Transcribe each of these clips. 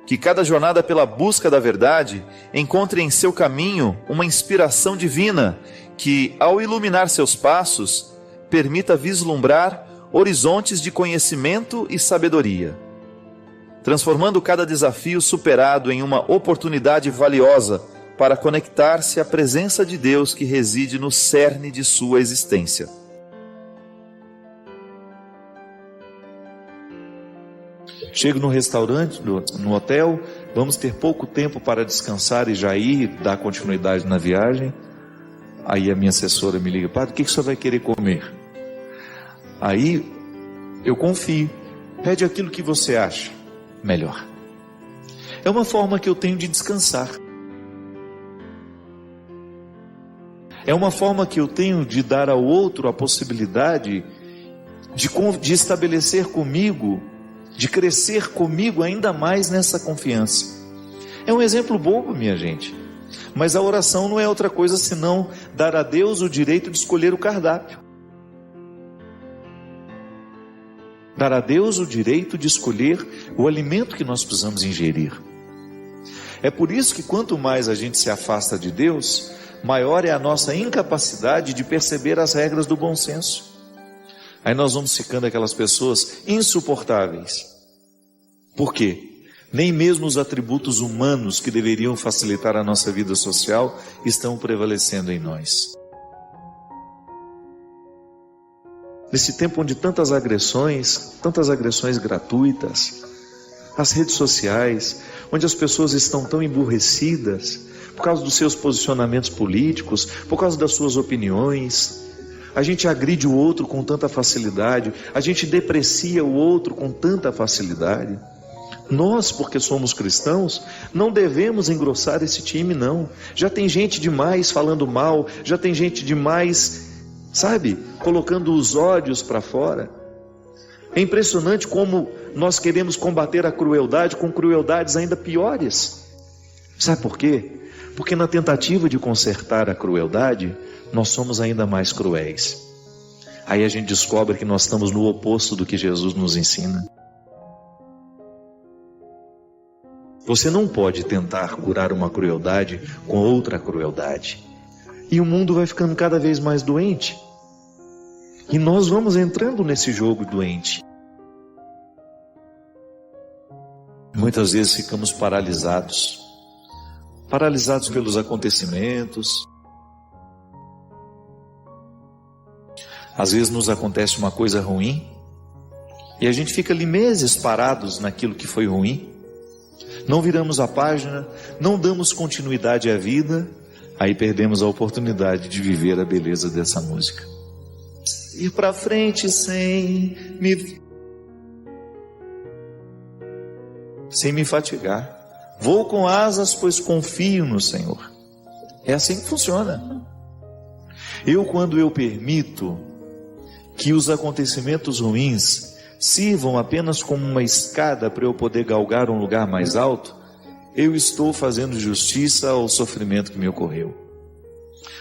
Que cada jornada pela busca da verdade encontre em seu caminho uma inspiração divina que, ao iluminar seus passos, permita vislumbrar horizontes de conhecimento e sabedoria, transformando cada desafio superado em uma oportunidade valiosa para conectar-se à presença de Deus que reside no cerne de sua existência. Chego no restaurante, no hotel, vamos ter pouco tempo para descansar e já ir dar continuidade na viagem. Aí a minha assessora me liga: padre, o que o senhor vai querer comer? Aí eu confio, pede aquilo que você acha melhor. É uma forma que eu tenho de descansar. É uma forma que eu tenho de dar ao outro a possibilidade de estabelecer comigo, de crescer comigo ainda mais nessa confiança. É um exemplo bobo, minha gente, mas a oração não é outra coisa senão dar a Deus o direito de escolher o cardápio. Dar a Deus o direito de escolher o alimento que nós precisamos ingerir. É por isso que quanto mais a gente se afasta de Deus, maior é a nossa incapacidade de perceber as regras do bom senso. Aí nós vamos ficando aquelas pessoas insuportáveis. Por quê? Nem mesmo os atributos humanos que deveriam facilitar a nossa vida social estão prevalecendo em nós. Nesse tempo onde tantas agressões gratuitas, as redes sociais, onde as pessoas estão tão emburrecidas por causa dos seus posicionamentos políticos, por causa das suas opiniões, a gente agride o outro com tanta facilidade, a gente deprecia o outro com tanta facilidade. Nós, porque somos cristãos, não devemos engrossar esse time, não. Já tem gente demais falando mal, já tem gente demais, colocando os ódios para fora. É impressionante como nós queremos combater a crueldade com crueldades ainda piores. Sabe por quê? Porque na tentativa de consertar a crueldade, nós somos ainda mais cruéis. Aí a gente descobre que nós estamos no oposto do que Jesus nos ensina. Você não pode tentar curar uma crueldade com outra crueldade. E o mundo vai ficando cada vez mais doente. E nós vamos entrando nesse jogo doente. Muitas vezes ficamos paralisados pelos acontecimentos. Às vezes nos acontece uma coisa ruim e a gente fica ali meses parados naquilo que foi ruim. Não viramos a página, não damos continuidade à vida, aí perdemos a oportunidade de viver a beleza dessa música. Ir para frente sem me fatigar. Vou com asas, pois confio no Senhor. É assim que funciona. Quando eu permito que os acontecimentos ruins sirvam apenas como uma escada para eu poder galgar um lugar mais alto, eu estou fazendo justiça ao sofrimento que me ocorreu.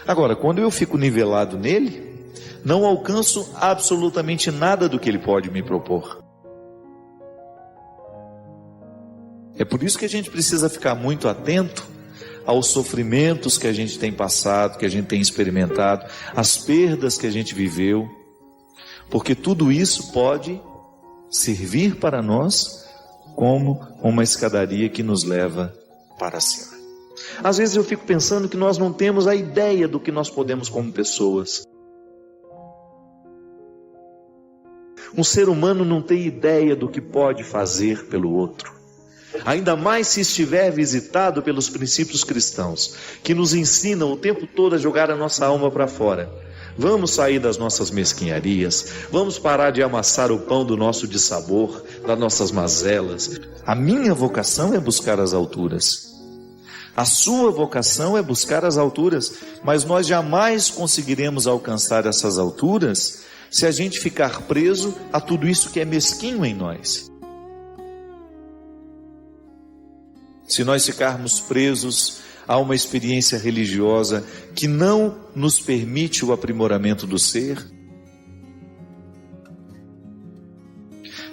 Agora, quando eu fico nivelado nele, não alcanço absolutamente nada do que ele pode me propor. É por isso que a gente precisa ficar muito atento aos sofrimentos que a gente tem passado, que a gente tem experimentado, às perdas que a gente viveu, porque tudo isso pode servir para nós como uma escadaria que nos leva para cima. Às vezes eu fico pensando que nós não temos a ideia do que nós podemos como pessoas. Um ser humano não tem ideia do que pode fazer pelo outro. Ainda mais se estiver visitado pelos princípios cristãos, que nos ensinam o tempo todo a jogar a nossa alma para fora. Vamos sair das nossas mesquinharias, vamos parar de amassar o pão do nosso dissabor, das nossas mazelas. A minha vocação é buscar as alturas. A sua vocação é buscar as alturas, mas nós jamais conseguiremos alcançar essas alturas se a gente ficar preso a tudo isso que é mesquinho em nós. Se nós ficarmos presos a uma experiência religiosa que não nos permite o aprimoramento do ser,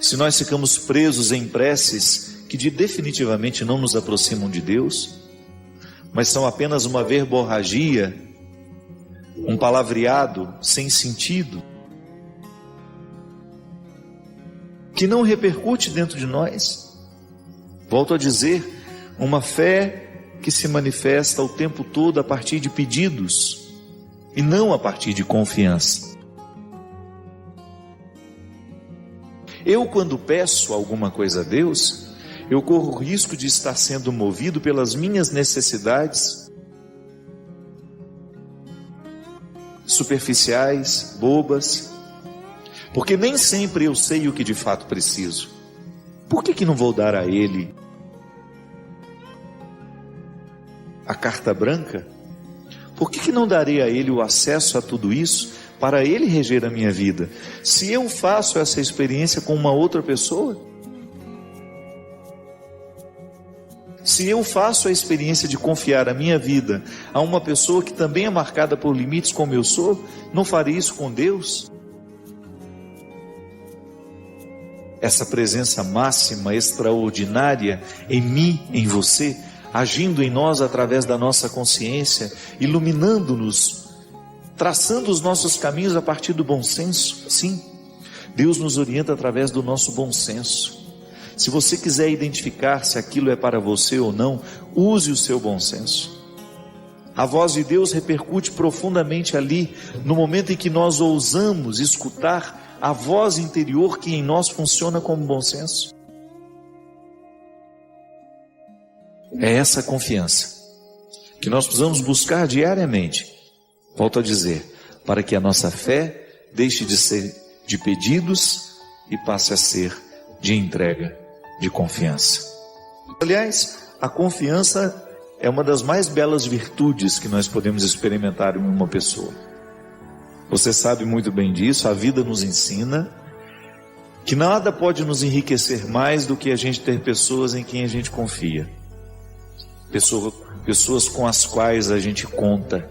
se nós ficamos presos em preces que definitivamente não nos aproximam de Deus, mas são apenas uma verborragia, um palavreado sem sentido, que não repercute dentro de nós. Volto a dizer, uma fé que se manifesta o tempo todo a partir de pedidos e não a partir de confiança. Eu, quando peço alguma coisa a Deus, eu corro o risco de estar sendo movido pelas minhas necessidades superficiais, bobas, porque nem sempre eu sei o que de fato preciso. Por que não vou dar a Ele a carta branca? Por que não darei a Ele o acesso a tudo isso para Ele reger a minha vida? Se eu faço essa experiência com uma outra pessoa, se eu faço a experiência de confiar a minha vida a uma pessoa que também é marcada por limites como eu sou, não farei isso com Deus? Essa presença máxima, extraordinária em mim, em você, agindo em nós através da nossa consciência, iluminando-nos, traçando os nossos caminhos a partir do bom senso. Sim, Deus nos orienta através do nosso bom senso. Se você quiser identificar se aquilo é para você ou não, use o seu bom senso. A voz de Deus repercute profundamente ali, no momento em que nós ousamos escutar a voz interior que em nós funciona como bom senso. É essa confiança que nós precisamos buscar diariamente, volto a dizer, para que a nossa fé deixe de ser de pedidos e passe a ser de entrega, de confiança. Aliás, a confiança é uma das mais belas virtudes que nós podemos experimentar em uma pessoa. Você sabe muito bem disso, a vida nos ensina que nada pode nos enriquecer mais do que a gente ter pessoas em quem a gente confia. Pessoas com as quais a gente conta.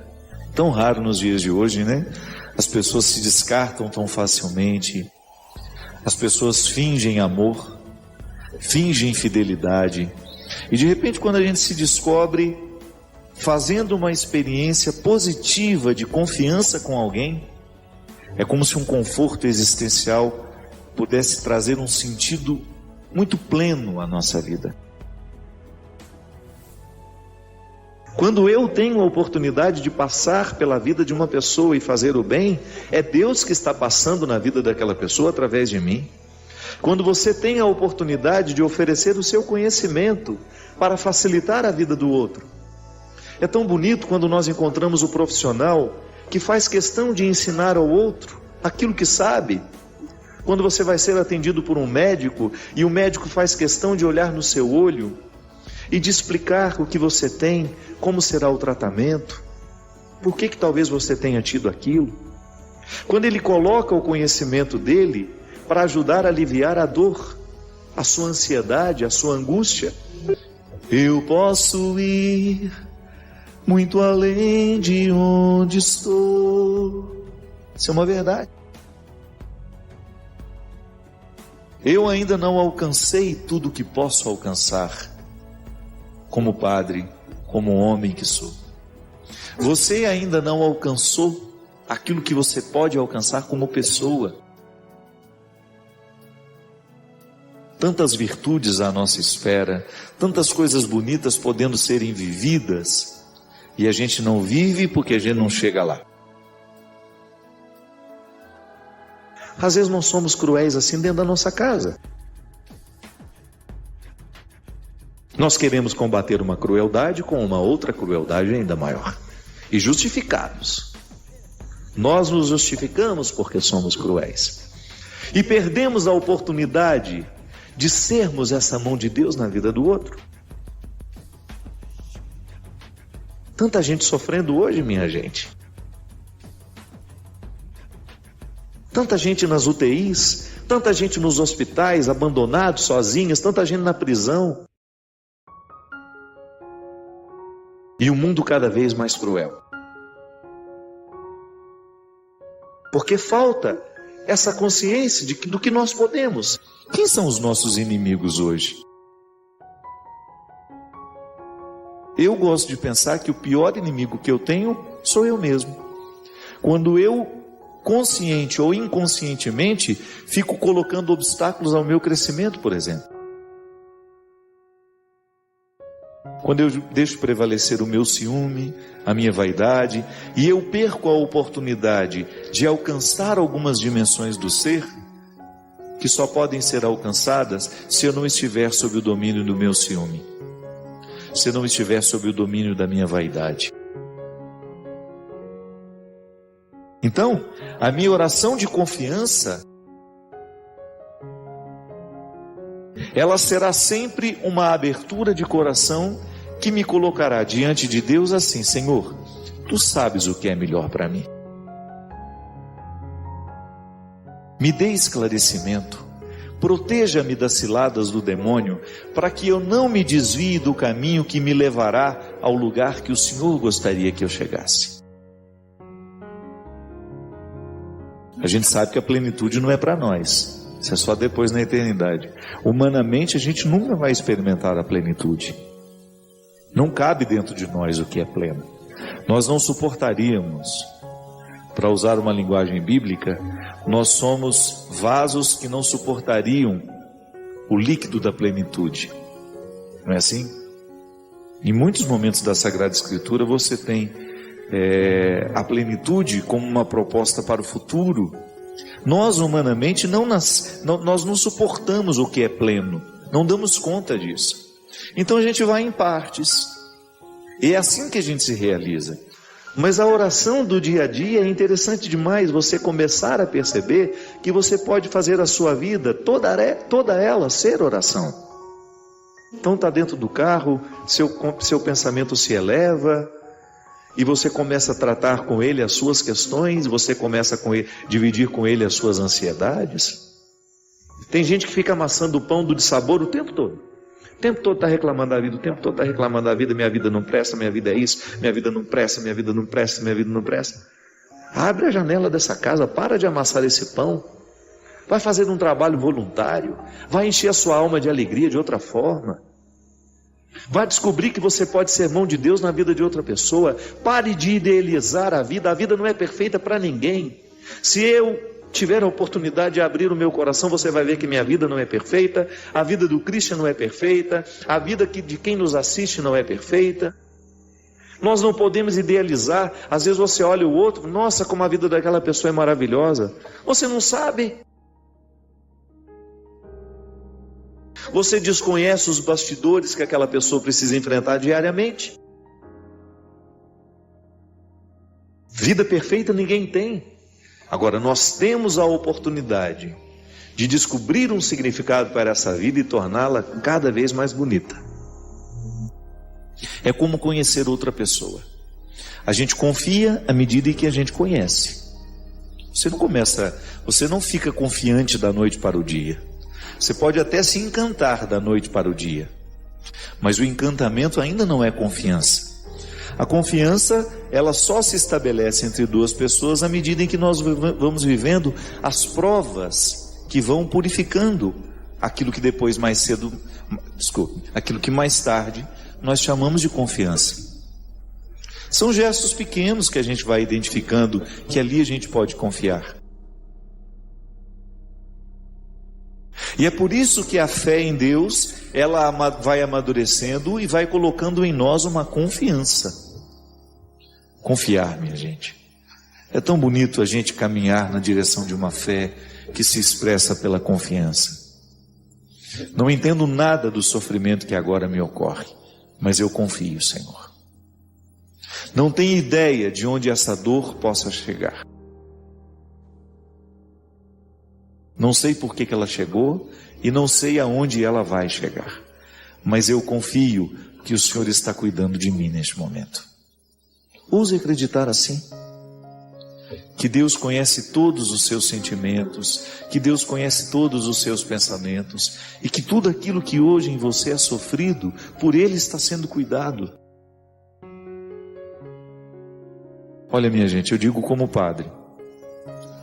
Tão raro nos dias de hoje, né? As pessoas se descartam tão facilmente. As pessoas fingem amor, fingem fidelidade. E de repente, quando a gente se descobre fazendo uma experiência positiva de confiança com alguém, é como se um conforto existencial pudesse trazer um sentido muito pleno à nossa vida. Quando eu tenho a oportunidade de passar pela vida de uma pessoa e fazer o bem, é Deus que está passando na vida daquela pessoa através de mim. Quando você tem a oportunidade de oferecer o seu conhecimento para facilitar a vida do outro, é tão bonito quando nós encontramos o profissional que faz questão de ensinar ao outro aquilo que sabe. Quando você vai ser atendido por um médico e o médico faz questão de olhar no seu olho e de explicar o que você tem, como será o tratamento, por que talvez você tenha tido aquilo. Quando ele coloca o conhecimento dele para ajudar a aliviar a dor, a sua ansiedade, a sua angústia. Eu posso ir muito além de onde estou. Isso é uma verdade. Eu ainda não alcancei tudo o que posso alcançar, como padre, como homem que sou. Você ainda não alcançou aquilo que você pode alcançar como pessoa. Tantas virtudes à nossa esfera, tantas coisas bonitas podendo serem vividas, e a gente não vive porque a gente não chega lá. Às vezes não somos cruéis assim dentro da nossa casa. Nós queremos combater uma crueldade com uma outra crueldade ainda maior. E justificados. Nós nos justificamos porque somos cruéis. E perdemos a oportunidade de sermos essa mão de Deus na vida do outro. Tanta gente sofrendo hoje, minha gente. Tanta gente nas UTIs, tanta gente nos hospitais, abandonados, sozinhas, tanta gente na prisão. E o mundo cada vez mais cruel. Porque falta essa consciência do que nós podemos. Quem são os nossos inimigos hoje? Eu gosto de pensar que o pior inimigo que eu tenho sou eu mesmo. Quando eu, consciente ou inconscientemente, fico colocando obstáculos ao meu crescimento, por exemplo. Quando eu deixo prevalecer o meu ciúme, a minha vaidade, e eu perco a oportunidade de alcançar algumas dimensões do ser, que só podem ser alcançadas se eu não estiver sob o domínio do meu ciúme, se eu não estiver sob o domínio da minha vaidade. Então, a minha oração de confiança, ela será sempre uma abertura de coração que me colocará diante de Deus assim: Senhor, Tu sabes o que é melhor para mim. Me dê esclarecimento, proteja-me das ciladas do demônio, para que eu não me desvie do caminho que me levará ao lugar que o Senhor gostaria que eu chegasse. A gente sabe que a plenitude não é para nós, isso é só depois na eternidade. Humanamente a gente nunca vai experimentar a plenitude. Não cabe dentro de nós o que é pleno. Nós não suportaríamos, para usar uma linguagem bíblica, nós somos vasos que não suportariam o líquido da plenitude. Não é assim? Em muitos momentos da Sagrada Escritura você tem a plenitude como uma proposta para o futuro. Nós humanamente nós não suportamos o que é pleno, não damos conta disso. Então a gente vai em partes, e é assim que a gente se realiza. Mas a oração do dia a dia é interessante demais você começar a perceber que você pode fazer a sua vida, toda ela, ser oração. Então está dentro do carro, seu pensamento se eleva, e você começa a tratar com ele as suas questões, você começa a dividir com ele as suas ansiedades. Tem gente que fica amassando o pão do dissabor o tempo todo. O tempo todo está reclamando da vida, o tempo todo está reclamando da vida: minha vida não presta, minha vida é isso, minha vida não presta, minha vida não presta, minha vida não presta. Abre a janela dessa casa, para de amassar esse pão, vai fazer um trabalho voluntário, vai encher a sua alma de alegria de outra forma, vai descobrir que você pode ser mão de Deus na vida de outra pessoa. Pare de idealizar a vida não é perfeita para ninguém. Se eu tiver a oportunidade de abrir o meu coração, você vai ver que minha vida não é perfeita, a vida do Christian não é perfeita, a vida de quem nos assiste não é perfeita. Nós não podemos idealizar. Às vezes você olha o outro, nossa, como a vida daquela pessoa é maravilhosa. Você não sabe. Você desconhece os bastidores que aquela pessoa precisa enfrentar diariamente. Vida perfeita ninguém tem. Agora, nós temos a oportunidade de descobrir um significado para essa vida e torná-la cada vez mais bonita. É como conhecer outra pessoa. A gente confia à medida em que a gente conhece. Você não fica confiante da noite para o dia. Você pode até se encantar da noite para o dia, mas o encantamento ainda não é confiança. A confiança, ela só se estabelece entre duas pessoas à medida em que nós vamos vivendo as provas que vão purificando aquilo que aquilo que mais tarde nós chamamos de confiança. São gestos pequenos que a gente vai identificando que ali a gente pode confiar. E é por isso que a fé em Deus, ela vai amadurecendo e vai colocando em nós uma confiança. Confiar, minha gente. É tão bonito a gente caminhar na direção de uma fé que se expressa pela confiança. Não entendo nada do sofrimento que agora me ocorre, mas eu confio, Senhor. Não tenho ideia de onde essa dor possa chegar. Não sei por que ela chegou e não sei aonde ela vai chegar. Mas eu confio que o Senhor está cuidando de mim neste momento. Ouse acreditar assim. Que Deus conhece todos os seus sentimentos, que Deus conhece todos os seus pensamentos e que tudo aquilo que hoje em você é sofrido, por Ele está sendo cuidado. Olha, minha gente, eu digo como padre.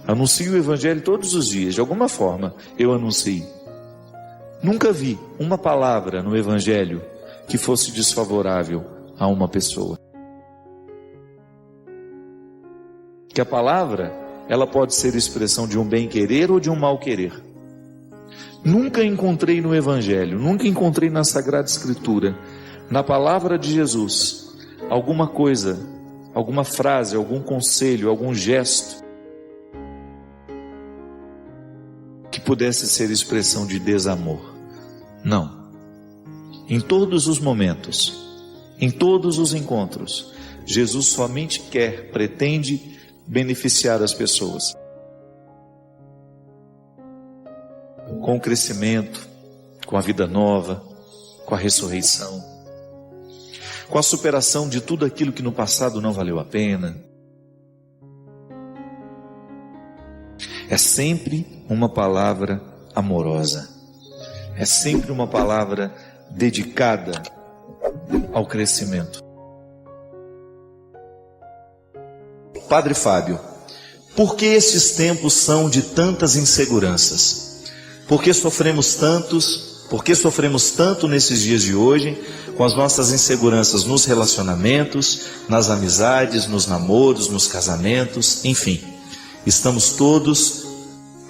Anuncio o Evangelho todos os dias, de alguma forma eu anuncio. Nunca vi uma palavra no Evangelho que fosse desfavorável a uma pessoa. Que a palavra, ela pode ser expressão de um bem-querer ou de um mal-querer. Nunca encontrei no Evangelho, nunca encontrei na Sagrada Escritura, na palavra de Jesus, alguma coisa, alguma frase, algum conselho, algum gesto que pudesse ser expressão de desamor. Não. Em todos os momentos, em todos os encontros, Jesus somente quer, pretende beneficiar as pessoas. Com o crescimento, com a vida nova, com a ressurreição, com a superação de tudo aquilo que no passado não valeu a pena. É sempre uma palavra amorosa, é sempre uma palavra dedicada ao crescimento. Padre Fábio, por que estes tempos são de tantas inseguranças? Por que sofremos tanto nesses dias de hoje, com as nossas inseguranças nos relacionamentos, nas amizades, nos namoros, nos casamentos, enfim. Estamos todos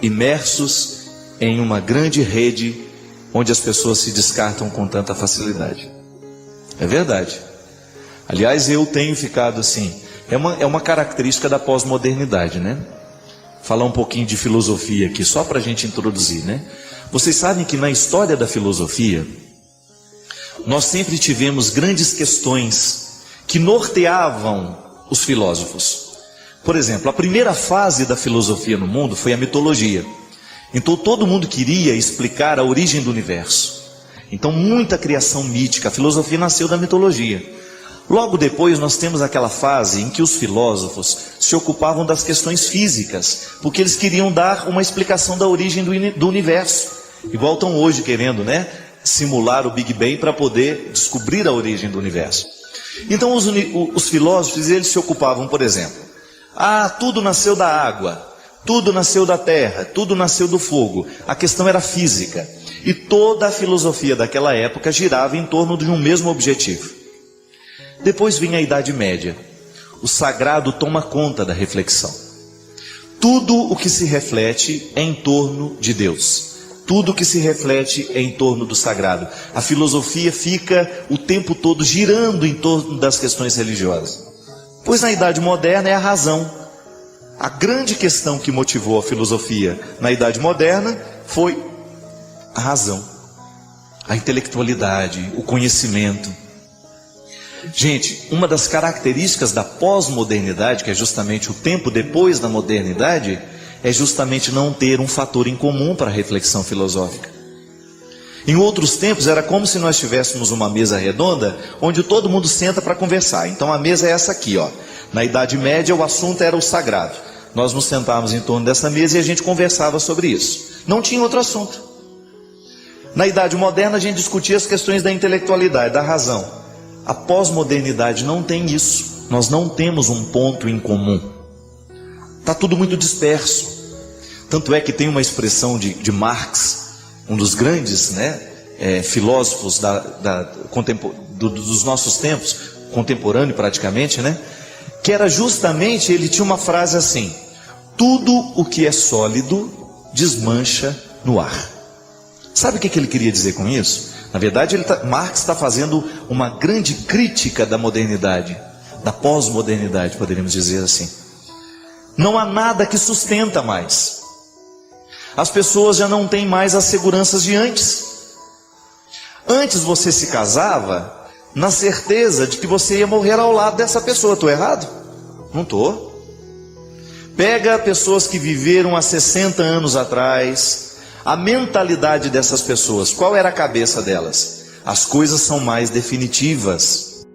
imersos em uma grande rede onde as pessoas se descartam com tanta facilidade. É verdade. Aliás, eu tenho ficado assim, é uma característica da pós-modernidade, né? Falar um pouquinho de filosofia aqui, só para a gente introduzir, né? Vocês sabem que na história da filosofia, nós sempre tivemos grandes questões que norteavam os filósofos. Por exemplo, a primeira fase da filosofia no mundo foi a mitologia. Então todo mundo queria explicar a origem do universo. Então muita criação mítica, a filosofia nasceu da mitologia. Logo depois nós temos aquela fase em que os filósofos se ocupavam das questões físicas, porque eles queriam dar uma explicação da origem do universo. Igual estão hoje querendo, né, simular o Big Bang para poder descobrir a origem do universo. Então os filósofos, eles se ocupavam, por exemplo, tudo nasceu da água, tudo nasceu da terra, tudo nasceu do fogo. A questão era física. E toda a filosofia daquela época girava em torno de um mesmo objetivo. Depois vinha a Idade Média. O sagrado toma conta da reflexão. Tudo o que se reflete é em torno de Deus. Tudo o que se reflete é em torno do sagrado. A filosofia fica o tempo todo girando em torno das questões religiosas. Pois na Idade Moderna é a razão. A grande questão que motivou a filosofia na Idade Moderna foi a razão, a intelectualidade, o conhecimento. Gente, uma das características da pós-modernidade, que é justamente o tempo depois da modernidade, é justamente não ter um fator em comum para a reflexão filosófica. Em outros tempos era como se nós tivéssemos uma mesa redonda, onde todo mundo senta para conversar. Então a mesa é essa aqui, ó. Na Idade Média o assunto era o sagrado. Nós nos sentávamos em torno dessa mesa e a gente conversava sobre isso. Não tinha outro assunto. Na Idade Moderna a gente discutia as questões da intelectualidade, da razão. A pós-modernidade não tem isso. Nós não temos um ponto em comum. Está tudo muito disperso. Tanto é que tem uma expressão de Marx, um dos grandes, né, filósofos dos nossos tempos, contemporâneo praticamente, né, que era justamente, ele tinha uma frase assim: tudo o que é sólido desmancha no ar. Sabe o que ele queria dizer com isso? Na verdade, Marx está fazendo uma grande crítica da modernidade, da pós-modernidade, poderíamos dizer assim. Não há nada que sustenta mais. As pessoas já não têm mais as seguranças de antes. Antes você se casava na certeza de que você ia morrer ao lado dessa pessoa. Estou errado? Não estou. Pega pessoas que viveram há 60 anos atrás. A mentalidade dessas pessoas, qual era a cabeça delas? As coisas são mais definitivas.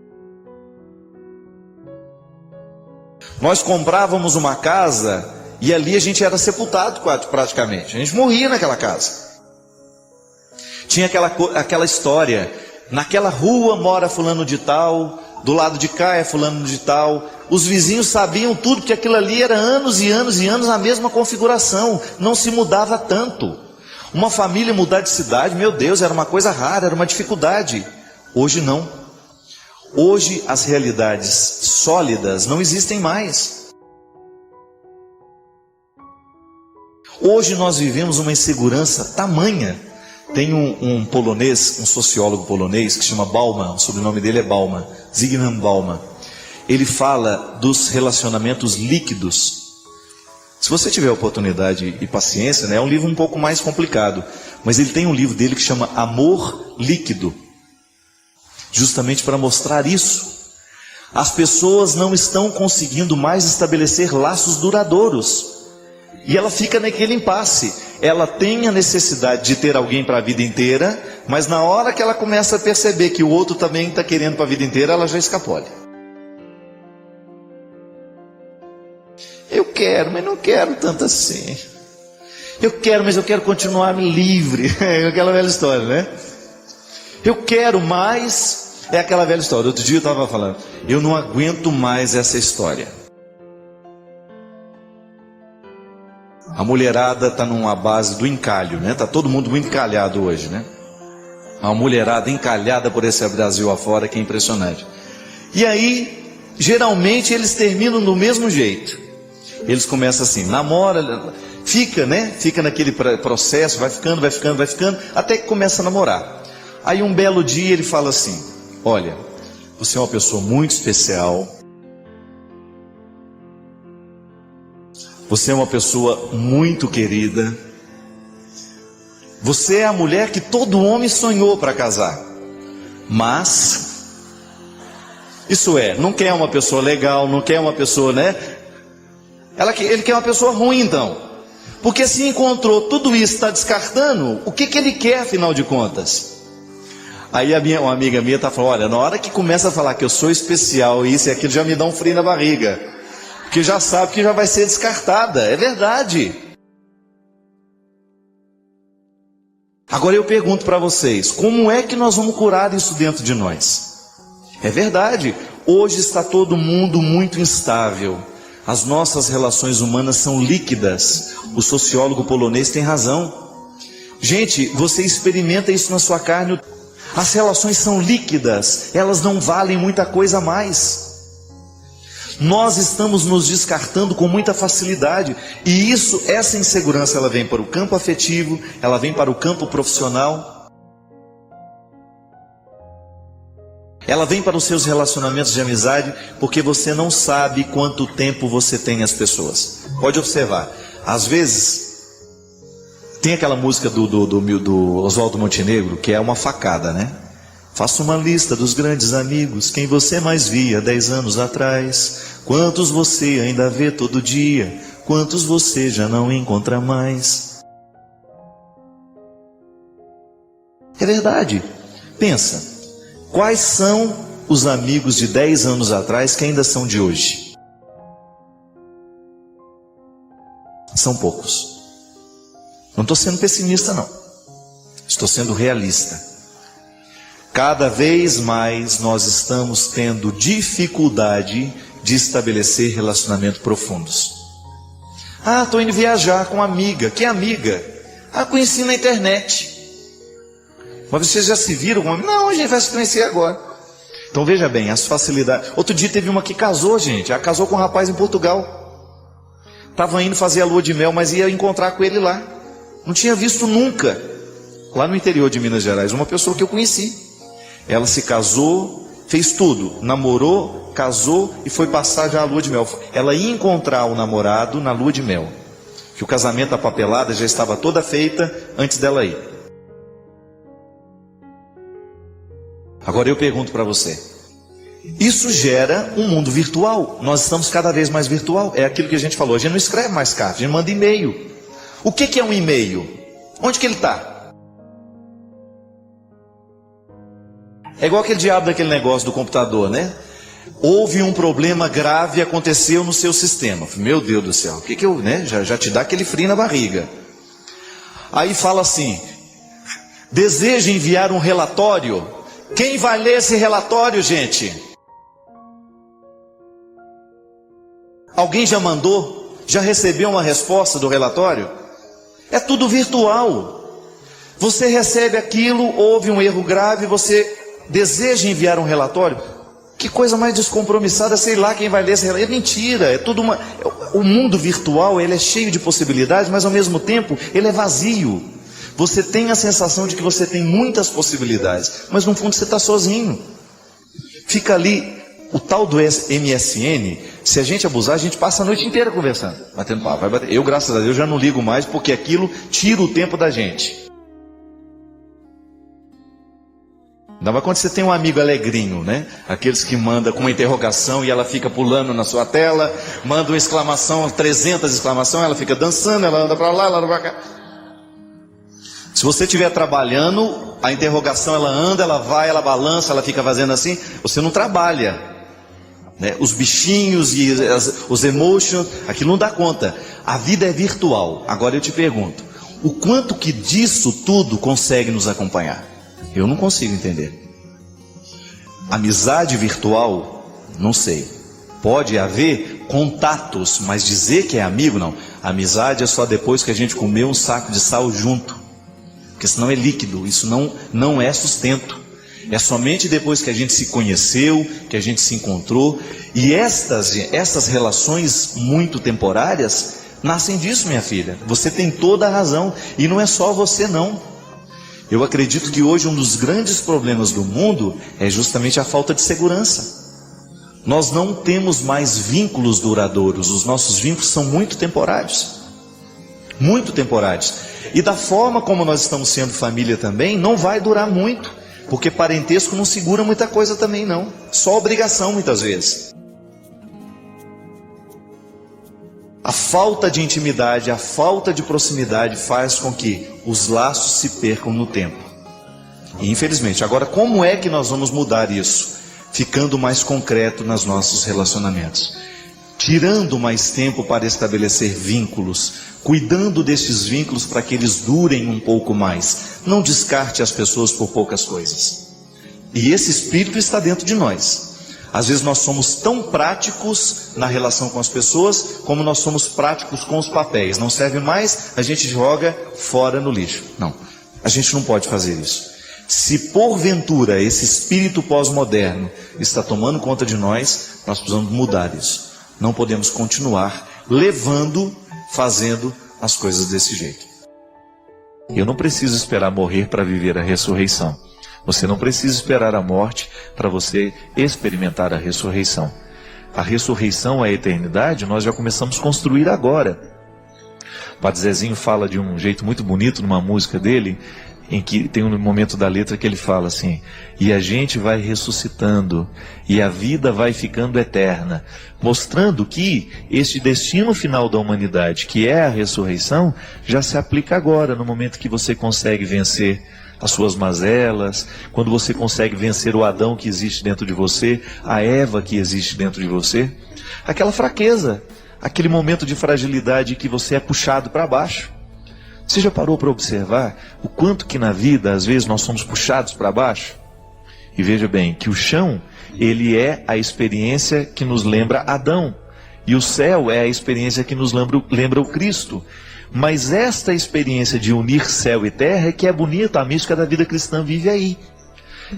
Nós comprávamos uma casa e ali a gente era sepultado praticamente. A gente morria naquela casa. Tinha aquela história: naquela rua mora fulano de tal, do lado de cá é fulano de tal. Os vizinhos sabiam tudo, porque aquilo ali era anos e anos e anos a mesma configuração. Não se mudava tanto. Uma família mudar de cidade, meu Deus, era uma coisa rara, era uma dificuldade. Hoje não. Hoje as realidades sólidas não existem mais. Hoje nós vivemos uma insegurança tamanha. Tem um polonês, um sociólogo polonês que se chama Bauman, o sobrenome dele é Bauman, Zygmunt Bauman. Ele fala dos relacionamentos líquidos. Se você tiver oportunidade e paciência, né, é um livro um pouco mais complicado, mas ele tem um livro dele que chama Amor Líquido, justamente para mostrar isso. As pessoas não estão conseguindo mais estabelecer laços duradouros. E ela fica naquele impasse. Ela tem a necessidade de ter alguém para a vida inteira, mas na hora que ela começa a perceber que o outro também está querendo para a vida inteira, ela já escapole. Eu quero, mas não quero tanto assim. Eu quero, mas eu quero continuar livre. É aquela velha história, né? Eu quero mais, é aquela velha história. Outro dia eu estava falando, eu não aguento mais essa história. A mulherada está numa base do encalho, né? Está todo mundo muito encalhado hoje, né? Uma mulherada encalhada por esse Brasil afora que é impressionante. E aí, geralmente eles terminam do mesmo jeito. Eles começam assim, namora, fica, né? Fica naquele processo, vai ficando, até que começa a namorar. Aí um belo dia ele fala assim, olha, você é uma pessoa muito especial. Você é uma pessoa muito querida. Você é a mulher que todo homem sonhou para casar. Mas, isso é, não quer uma pessoa legal, não quer uma pessoa, né? Ele quer uma pessoa ruim então. Porque se encontrou tudo isso, está descartando, o que ele quer afinal de contas? Aí uma amiga minha está falando, olha, na hora que começa a falar que eu sou especial, isso e aquilo, já me dá um frio na barriga. Porque já sabe que já vai ser descartada, é verdade. Agora eu pergunto para vocês, como é que nós vamos curar isso dentro de nós? É verdade, hoje está todo mundo muito instável. As nossas relações humanas são líquidas. O sociólogo polonês tem razão. Gente, você experimenta isso na sua carne. As relações são líquidas, elas não valem muita coisa a mais. Nós estamos nos descartando com muita facilidade. E essa insegurança, ela vem para o campo afetivo, ela vem para o campo profissional. Ela vem para os seus relacionamentos de amizade, porque você não sabe quanto tempo você tem as pessoas. Pode observar, às vezes, tem aquela música do Oswaldo Montenegro, que é uma facada, né? Faça uma lista dos grandes amigos, quem você mais via 10 anos atrás, quantos você ainda vê todo dia, quantos você já não encontra mais. É verdade. Pensa, quais são os amigos de 10 anos atrás que ainda são de hoje? São poucos. Não estou sendo pessimista não, estou sendo realista. Cada vez mais nós estamos tendo dificuldade de estabelecer relacionamentos profundos. Ah, estou indo viajar com uma amiga. Que amiga? Ah, conheci na internet. Mas vocês já se viram com uma amiga? Não, a gente vai se conhecer agora. Então veja bem, as facilidades. Outro dia teve uma que casou, gente. Ela casou com um rapaz em Portugal. Estava indo fazer a lua de mel, mas ia encontrar com ele lá. Não tinha visto nunca. Lá no interior de Minas Gerais, uma pessoa que eu conheci. Ela se casou, fez tudo, namorou, casou e foi passar já a lua de mel. Ela ia encontrar o namorado na lua de mel, que o casamento, a papelada já estava toda feita antes dela ir. Agora eu pergunto para você, isso gera um mundo virtual. Nós estamos cada vez mais virtual. É aquilo que a gente falou, a gente não escreve mais carta, a gente manda e-mail. O que é um e-mail? Onde que ele está? É igual aquele diabo daquele negócio do computador, né? Houve um problema grave, aconteceu no seu sistema. Meu Deus do céu, o que eu, né? Já te dá aquele frio na barriga. Aí fala assim, deseja enviar um relatório? Quem vai ler esse relatório, gente? Alguém já mandou? Já recebeu uma resposta do relatório? É tudo virtual. Você recebe aquilo, houve um erro grave, você deseja enviar um relatório? Que coisa mais descompromissada, sei lá quem vai ler essa relação. É mentira, é tudo uma... O mundo virtual, ele é cheio de possibilidades, mas ao mesmo tempo, ele é vazio. Você tem a sensação de que você tem muitas possibilidades, mas no fundo você está sozinho. Fica ali, o tal do MSN, se a gente abusar, a gente passa a noite inteira conversando, batendo papo, vai bater. Eu, graças a Deus, já não ligo mais, porque aquilo tira o tempo da gente. Ainda mais quando você tem um amigo alegrinho, né? Aqueles que mandam com uma interrogação e ela fica pulando na sua tela, manda uma exclamação, 300 exclamações, ela fica dançando, ela anda para lá, ela anda para cá. Se você estiver trabalhando, a interrogação ela anda, ela vai, ela balança, ela fica fazendo assim, você não trabalha, né? Os bichinhos e os emotions, aquilo não dá conta. A vida é virtual. Agora eu te pergunto, o quanto que disso tudo consegue nos acompanhar? Eu não consigo entender. Amizade virtual, não sei. Pode haver contatos, mas dizer que é amigo, não. Amizade é só depois que a gente comeu um saco de sal junto. Porque senão é líquido, isso não é sustento. É somente depois que a gente se conheceu, que a gente se encontrou. E estas relações muito temporárias nascem disso, minha filha. Você tem toda a razão. E não é só você, não. Eu acredito que hoje um dos grandes problemas do mundo é justamente a falta de segurança. Nós não temos mais vínculos duradouros. Os nossos vínculos são muito temporários. Muito temporários. E da forma como nós estamos sendo família também, não vai durar muito. Porque parentesco não segura muita coisa também não. Só obrigação muitas vezes. A falta de intimidade, a falta de proximidade faz com que os laços se percam no tempo. E infelizmente, agora como é que nós vamos mudar isso? Ficando mais concreto nos nossos relacionamentos. Tirando mais tempo para estabelecer vínculos. Cuidando desses vínculos para que eles durem um pouco mais. Não descarte as pessoas por poucas coisas. E esse espírito está dentro de nós. Às vezes nós somos tão práticos na relação com as pessoas, como nós somos práticos com os papéis. Não serve mais, a gente joga fora no lixo. Não, a gente não pode fazer isso. Se porventura esse espírito pós-moderno está tomando conta de nós, nós precisamos mudar isso. Não podemos continuar fazendo as coisas desse jeito. Eu não preciso esperar morrer para viver a ressurreição. Você não precisa esperar a morte para você experimentar a ressurreição. A ressurreição é a eternidade, nós já começamos a construir agora. O Padre Zezinho fala de um jeito muito bonito numa música dele, em que tem um momento da letra que ele fala assim: e a gente vai ressuscitando, e a vida vai ficando eterna, mostrando que este destino final da humanidade, que é a ressurreição, já se aplica agora, no momento que você consegue vencer as suas mazelas, quando você consegue vencer o Adão que existe dentro de você, a Eva que existe dentro de você, aquela fraqueza, aquele momento de fragilidade que você é puxado para baixo. Você já parou para observar o quanto que na vida, às vezes, nós somos puxados para baixo? E veja bem, que o chão, ele é a experiência que nos lembra Adão, e o céu é a experiência que nos lembra o Cristo. Mas esta experiência de unir céu e terra é que é bonita, a mística da vida cristã vive aí.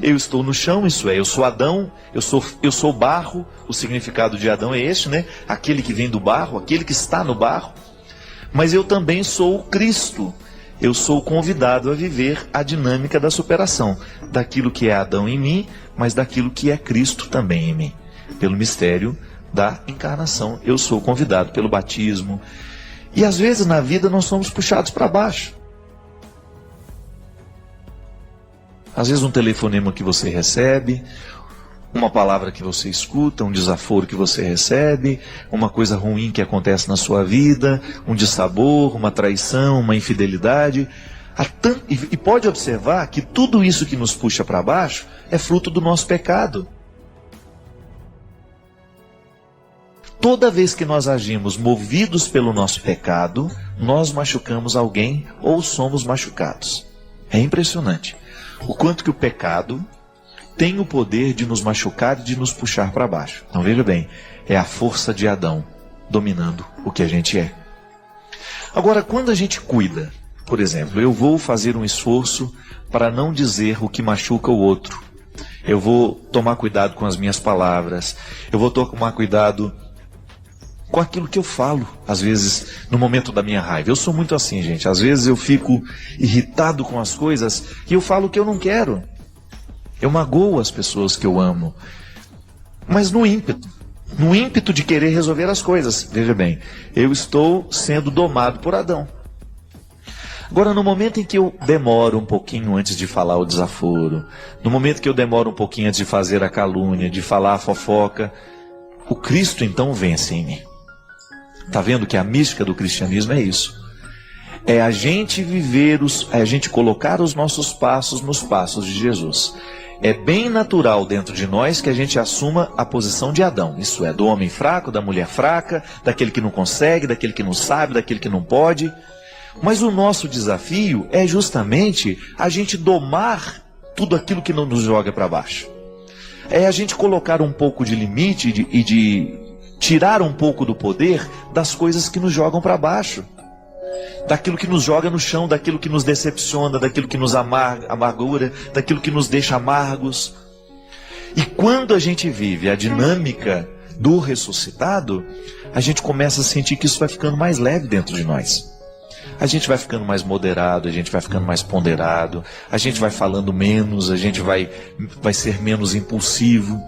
Eu estou no chão, isso é, eu sou Adão, eu sou barro, o significado de Adão é este, né? Aquele que vem do barro, aquele que está no barro. Mas eu também sou o Cristo, eu sou convidado a viver a dinâmica da superação, daquilo que é Adão em mim, mas daquilo que é Cristo também em mim. Pelo mistério da encarnação, eu sou convidado pelo batismo. E às vezes na vida nós somos puxados para baixo. Às vezes um telefonema que você recebe, uma palavra que você escuta, um desaforo que você recebe, uma coisa ruim que acontece na sua vida, um dissabor, uma traição, uma infidelidade. E pode observar que tudo isso que nos puxa para baixo é fruto do nosso pecado. Toda vez que nós agimos movidos pelo nosso pecado, nós machucamos alguém ou somos machucados. É impressionante o quanto que o pecado tem o poder de nos machucar e de nos puxar para baixo. Então veja bem, é a força de Adão dominando o que a gente é. Agora, quando a gente cuida, por exemplo, eu vou fazer um esforço para não dizer o que machuca o outro. eu vou tomar cuidado com as minhas palavras, eu vou tomar cuidado com aquilo que eu falo, às vezes, no momento da minha raiva. Eu sou muito assim, gente. Às vezes eu fico irritado com as coisas e eu falo o que eu não quero. Eu magoo as pessoas que eu amo. Mas no ímpeto de querer resolver as coisas. Veja bem, eu estou sendo domado por Adão. Agora, no momento em que eu demoro um pouquinho antes de falar o desaforo, no momento que eu demoro um pouquinho antes de fazer a calúnia, de falar a fofoca, o Cristo então vence em mim. Está vendo que a mística do cristianismo é isso? É a gente é a gente colocar os nossos passos nos passos de Jesus. É bem natural dentro de nós que a gente assuma a posição de Adão. Isso é, do homem fraco, da mulher fraca, daquele que não consegue, daquele que não sabe, daquele que não pode. Mas o nosso desafio é justamente a gente domar tudo aquilo que não nos joga para baixo. É a gente colocar um pouco de limite e de tirar um pouco do poder das coisas que nos jogam para baixo. Daquilo que nos joga no chão, daquilo que nos decepciona, daquilo que nos amargura, daquilo que nos deixa amargos. E quando a gente vive a dinâmica do ressuscitado, a gente começa a sentir que isso vai ficando mais leve dentro de nós. A gente vai ficando mais moderado, a gente vai ficando mais ponderado, a gente vai falando menos, a gente vai ser menos impulsivo.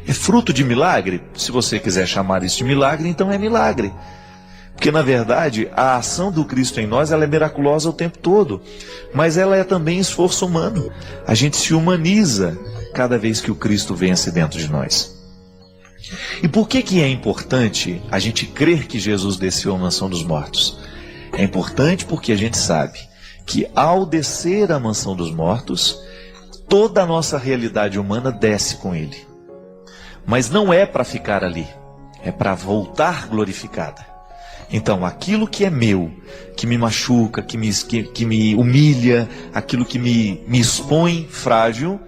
É fruto de milagre? Se você quiser chamar isso de milagre, então é milagre. Porque na verdade a ação do Cristo em nós ela é miraculosa o tempo todo, mas ela é também esforço humano. A gente se humaniza cada vez que o Cristo vence dentro de nós. E por que é importante a gente crer que Jesus desceu à mansão dos mortos? É importante porque a gente sabe que ao descer à mansão dos mortos, toda a nossa realidade humana desce com ele. Mas não é para ficar ali, é para voltar glorificada. Então, aquilo que é meu, que me machuca, que me humilha, aquilo que me expõe frágil,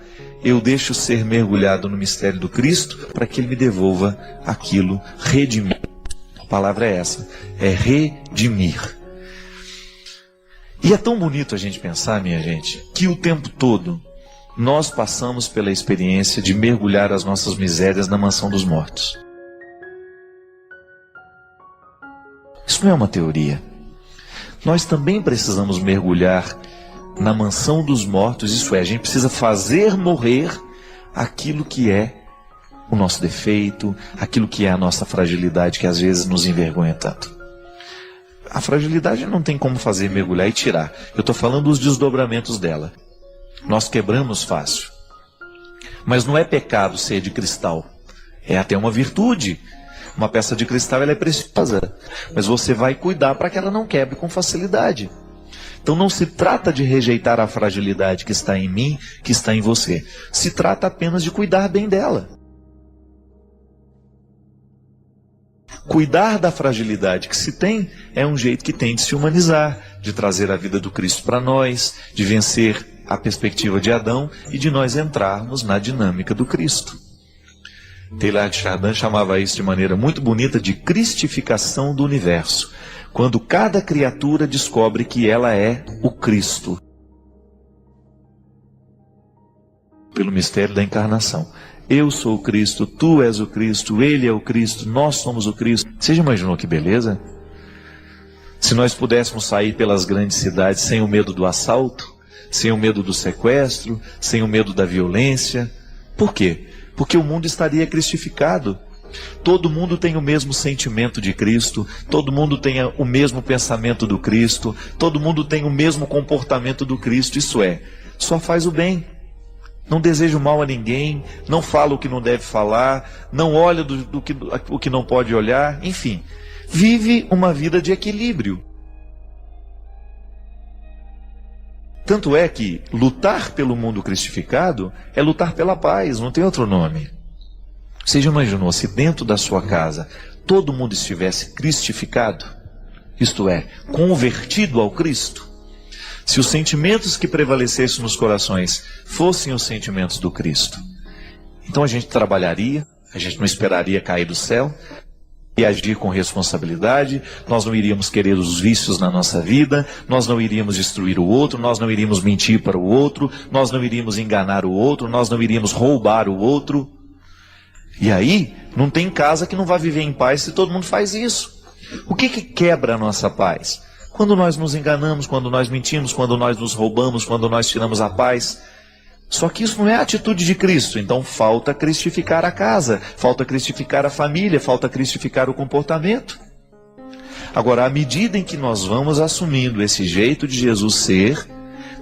eu deixo ser mergulhado no mistério do Cristo para que Ele me devolva aquilo, redimir. A palavra é essa, é redimir. E é tão bonito a gente pensar, minha gente, que o tempo todo nós passamos pela experiência de mergulhar as nossas misérias na mansão dos mortos. Isso não é uma teoria. Nós também precisamos mergulhar na mansão dos mortos, isso é, a gente precisa fazer morrer aquilo que é o nosso defeito, aquilo que é a nossa fragilidade, que às vezes nos envergonha tanto. A fragilidade não tem como fazer mergulhar e tirar. Eu estou falando dos desdobramentos dela. Nós quebramos fácil. Mas não é pecado ser de cristal. É até uma virtude. Uma peça de cristal ela é preciosa, mas você vai cuidar para que ela não quebre com facilidade. Então não se trata de rejeitar a fragilidade que está em mim, que está em você. Se trata apenas de cuidar bem dela. Cuidar da fragilidade que se tem é um jeito que tem de se humanizar, de trazer a vida do Cristo para nós, de vencer a perspectiva de Adão e de nós entrarmos na dinâmica do Cristo. Teilhard de Chardin chamava isso de maneira muito bonita de cristificação do universo, quando cada criatura descobre que ela é o Cristo. Pelo mistério da encarnação. Eu sou o Cristo, tu és o Cristo, ele é o Cristo, nós somos o Cristo. Você já imaginou que beleza? Se nós pudéssemos sair pelas grandes cidades sem o medo do assalto, sem o medo do sequestro, sem o medo da violência. Por quê? Porque o mundo estaria cristificado. Todo mundo tem o mesmo sentimento de Cristo, todo mundo tem o mesmo pensamento do Cristo, todo mundo tem o mesmo comportamento do Cristo, isso é, só faz o bem. Não deseja o mal a ninguém, não fala o que não deve falar, não olha o que não pode olhar, enfim, vive uma vida de equilíbrio. Tanto é que lutar pelo mundo cristificado é lutar pela paz, não tem outro nome. Você já imaginou se dentro da sua casa todo mundo estivesse cristificado? Isto é, convertido ao Cristo? Se os sentimentos que prevalecessem nos corações fossem os sentimentos do Cristo, então a gente trabalharia, a gente não esperaria cair do céu, agir com responsabilidade, nós não iríamos querer os vícios na nossa vida, nós não iríamos destruir o outro, nós não iríamos mentir para o outro, nós não iríamos enganar o outro, nós não iríamos roubar o outro. E aí, não tem casa que não vá viver em paz se todo mundo faz isso. O que quebra a nossa paz? Quando nós nos enganamos, quando nós mentimos, quando nós nos roubamos, quando nós tiramos a paz. Só que isso não é a atitude de Cristo. Então falta cristificar a casa, falta cristificar a família, falta cristificar o comportamento. Agora, à medida em que nós vamos assumindo esse jeito de Jesus ser,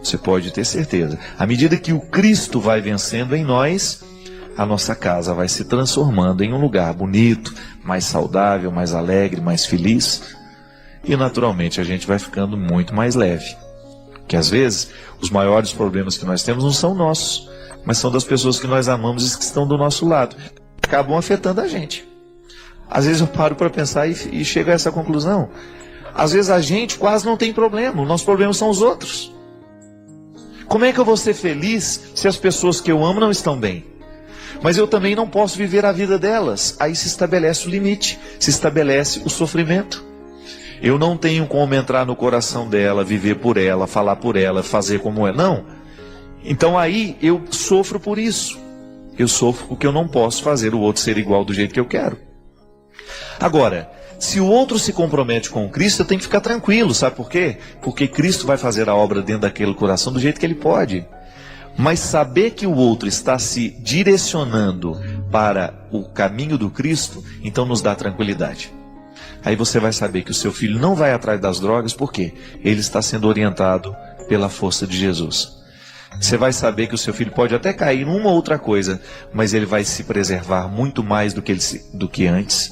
você pode ter certeza, à medida que o Cristo vai vencendo em nós, a nossa casa vai se transformando em um lugar bonito, mais saudável, mais alegre, mais feliz. E naturalmente a gente vai ficando muito mais leve. Que às vezes os maiores problemas que nós temos não são nossos, mas são das pessoas que nós amamos e que estão do nosso lado. Acabam afetando a gente. Às vezes eu paro para pensar e chego a essa conclusão. Às vezes a gente quase não tem problema, os nossos problemas são os outros. Como é que eu vou ser feliz se as pessoas que eu amo não estão bem? Mas eu também não posso viver a vida delas. Aí se estabelece o limite, se estabelece o sofrimento. Eu não tenho como entrar no coração dela, viver por ela, falar por ela, fazer como é. Não. Então aí eu sofro por isso. Eu sofro porque eu não posso fazer o outro ser igual do jeito que eu quero. Agora, se o outro se compromete com Cristo, eu tenho que ficar tranquilo. Sabe por quê? Porque Cristo vai fazer a obra dentro daquele coração do jeito que Ele pode. Mas saber que o outro está se direcionando para o caminho do Cristo, então nos dá tranquilidade. Aí você vai saber que o seu filho não vai atrás das drogas, por quê? Ele está sendo orientado pela força de Jesus. Você vai saber que o seu filho pode até cair numa outra coisa, mas ele vai se preservar muito mais do que antes.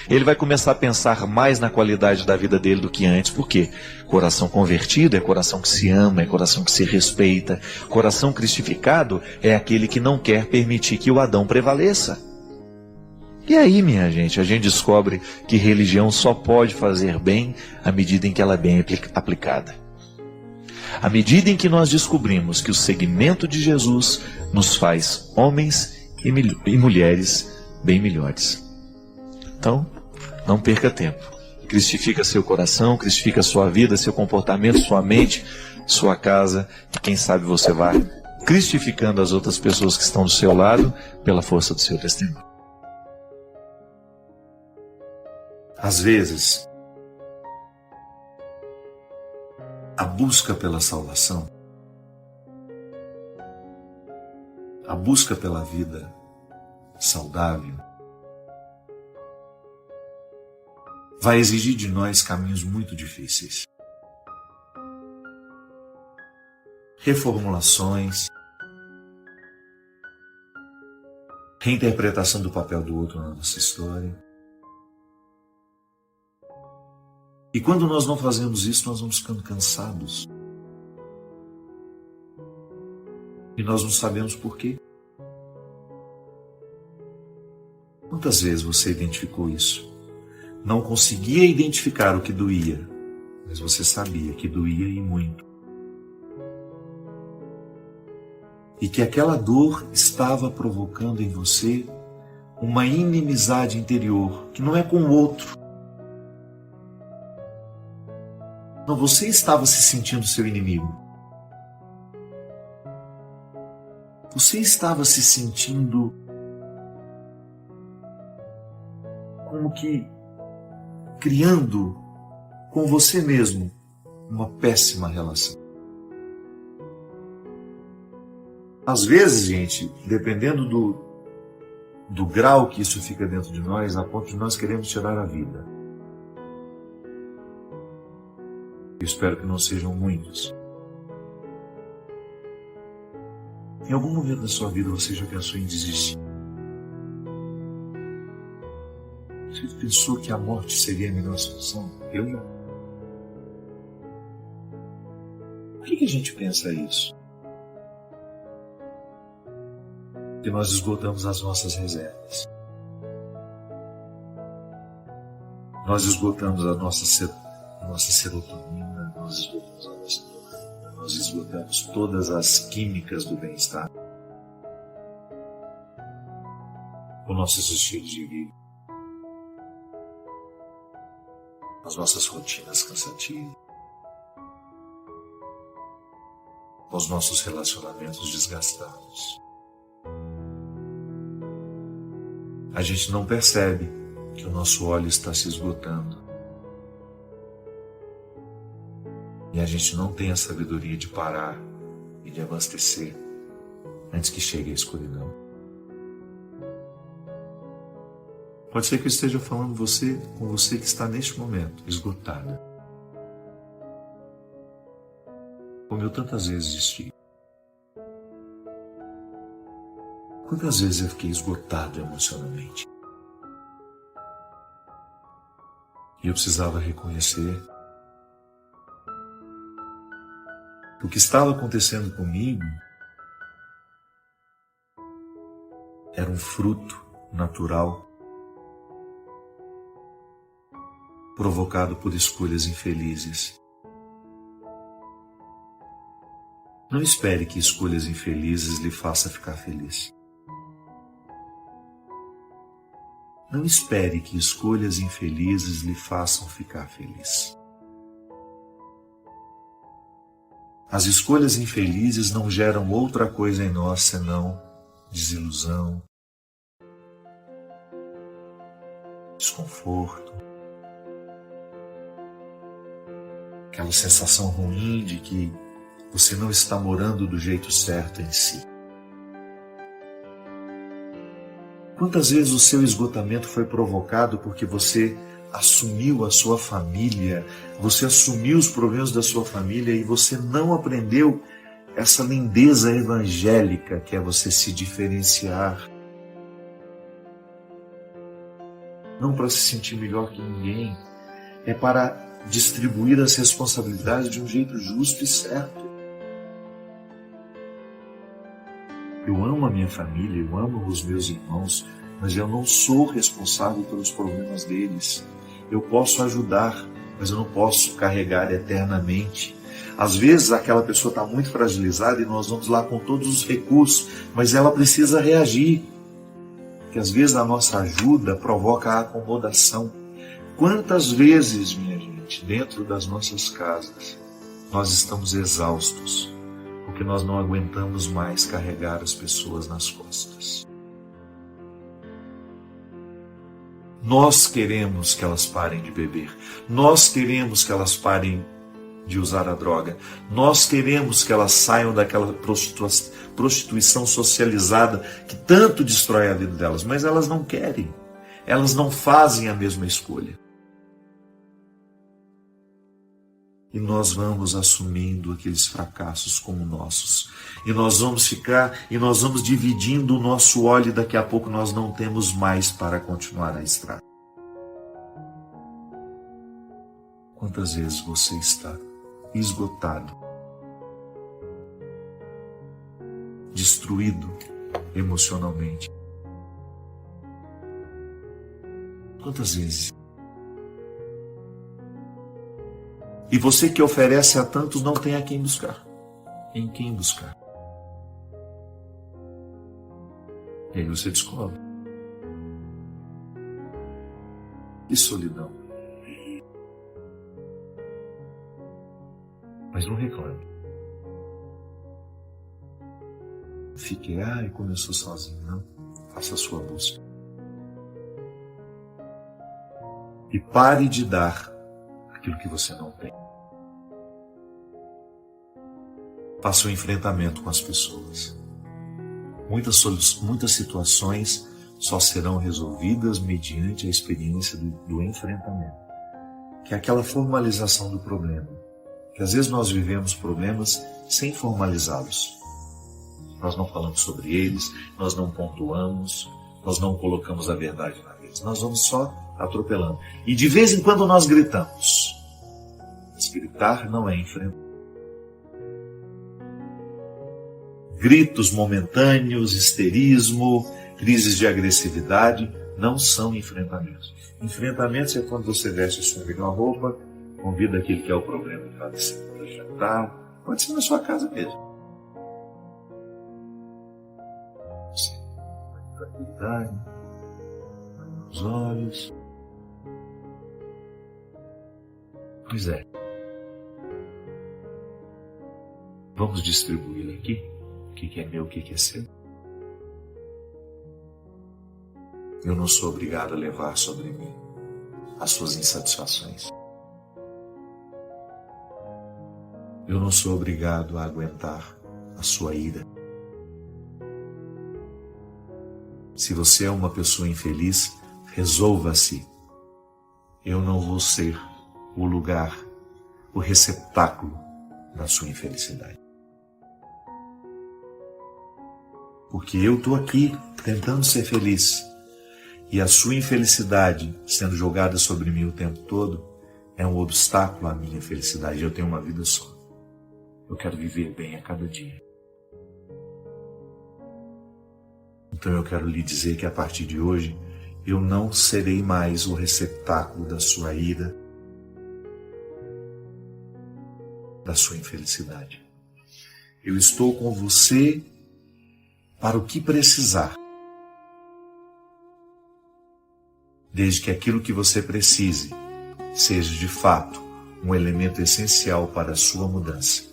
Ele vai começar a pensar mais na qualidade da vida dele do que antes. Por quê? Coração convertido é coração que se ama, é coração que se respeita. Coração cristificado é aquele que não quer permitir que o Adão prevaleça. E aí, minha gente, a gente descobre que religião só pode fazer bem à medida em que ela é bem aplicada. À medida em que nós descobrimos que o seguimento de Jesus nos faz homens e mulheres bem melhores. Então, não perca tempo. Cristifica seu coração, cristifica sua vida, seu comportamento, sua mente, sua casa. E quem sabe você vai cristificando as outras pessoas que estão do seu lado pela força do seu testemunho. Às vezes, a busca pela salvação, a busca pela vida saudável, vai exigir de nós caminhos muito difíceis. Reformulações, reinterpretação do papel do outro na nossa história. E quando nós não fazemos isso, nós vamos ficando cansados. E nós não sabemos por quê. Quantas vezes você identificou isso? Não conseguia identificar o que doía, mas você sabia que doía e muito. E que aquela dor estava provocando em você uma inimizade interior, que não é com o outro. Não, você estava se sentindo seu inimigo. Você estava se sentindo como que criando com você mesmo uma péssima relação. Às vezes, gente, dependendo do grau que isso fica dentro de nós, a ponto de nós queremos tirar a vida. Eu espero que não sejam muitos. Em algum momento da sua vida você já pensou em desistir? Você pensou que a morte seria a melhor solução? Eu não. Por que a gente pensa isso? Porque nós esgotamos as nossas reservas. Nós esgotamos a nossa serotonina, nós esgotamos a nossa dopamina, nós esgotamos todas as químicas do bem-estar, os nossos estilos de vida. as nossas rotinas cansativas, com os nossos relacionamentos desgastados. A gente não percebe que o nosso óleo está se esgotando. E a gente não tem a sabedoria de parar e de abastecer antes que chegue a escuridão. Pode ser que eu esteja falando com você que está neste momento esgotada. Como eu tantas vezes estive. Quantas vezes eu fiquei esgotado emocionalmente? E eu precisava reconhecer que o que estava acontecendo comigo era um fruto natural provocado por escolhas infelizes. Não espere que escolhas infelizes lhe façam ficar feliz. Não espere que escolhas infelizes lhe façam ficar feliz. As escolhas infelizes não geram outra coisa em nós senão desilusão, desconforto, aquela sensação ruim de que você não está morando do jeito certo em si. Quantas vezes o seu esgotamento foi provocado porque você assumiu a sua família, você assumiu os problemas da sua família e você não aprendeu essa lindeza evangélica que é você se diferenciar. Não para se sentir melhor que ninguém, é para distribuir as responsabilidades de um jeito justo e certo. Eu amo a minha família, eu amo os meus irmãos, mas eu não sou responsável pelos problemas deles. Eu posso ajudar, mas eu não posso carregar eternamente. Às vezes aquela pessoa está muito fragilizada e nós vamos lá com todos os recursos, mas ela precisa reagir. Porque às vezes a nossa ajuda provoca a acomodação. Quantas vezes, minha gente, dentro das nossas casas, nós estamos exaustos, porque nós não aguentamos mais carregar as pessoas nas costas. Nós queremos que elas parem de beber. Nós queremos que elas parem de usar a droga. Nós queremos que elas saiam daquela prostituição socializada que tanto destrói a vida delas. Mas elas não querem. Elas não fazem a mesma escolha. E nós vamos assumindo aqueles fracassos como nossos. E nós vamos dividindo o nosso óleo e daqui a pouco nós não temos mais para continuar a estrada. Quantas vezes você está esgotado, destruído emocionalmente? Quantas vezes? E você que oferece a tantos não tem a quem buscar. Em quem buscar? E aí você descobre. Que solidão. Mas não reclame. Fique, como eu sou sozinho. Não. Faça a sua busca. E pare de dar aquilo que você não tem. Faça o enfrentamento com as pessoas. Muitas situações só serão resolvidas mediante a experiência do enfrentamento, que é aquela formalização do problema. Que às vezes nós vivemos problemas sem formalizá-los. Nós não falamos sobre eles, nós não pontuamos, nós não colocamos a verdade na mesa. Nós vamos só atropelando. E de vez em quando nós gritamos. Mas gritar não é enfrentar. Gritos momentâneos, histerismo, crises de agressividade não são enfrentamentos. Enfrentamentos é quando você veste a sua melhor roupa, convida aquele que é o problema para jantar, pode ser na sua casa mesmo. Tranquilidade, os olhos. Pois é. Vamos distribuir aqui o que é meu, o que é seu. Eu não sou obrigado a levar sobre mim as suas insatisfações. Eu não sou obrigado a aguentar a sua ira. Se você é uma pessoa infeliz, resolva-se. Eu não vou ser o lugar, o receptáculo da sua infelicidade. Porque eu estou aqui tentando ser feliz. E a sua infelicidade sendo jogada sobre mim o tempo todo é um obstáculo à minha felicidade. Eu tenho uma vida só. Eu quero viver bem a cada dia. Então eu quero lhe dizer que a partir de hoje eu não serei mais o receptáculo da sua ira, da sua infelicidade. Eu estou com você para o que precisar. Desde que aquilo que você precise seja de fato um elemento essencial para a sua mudança.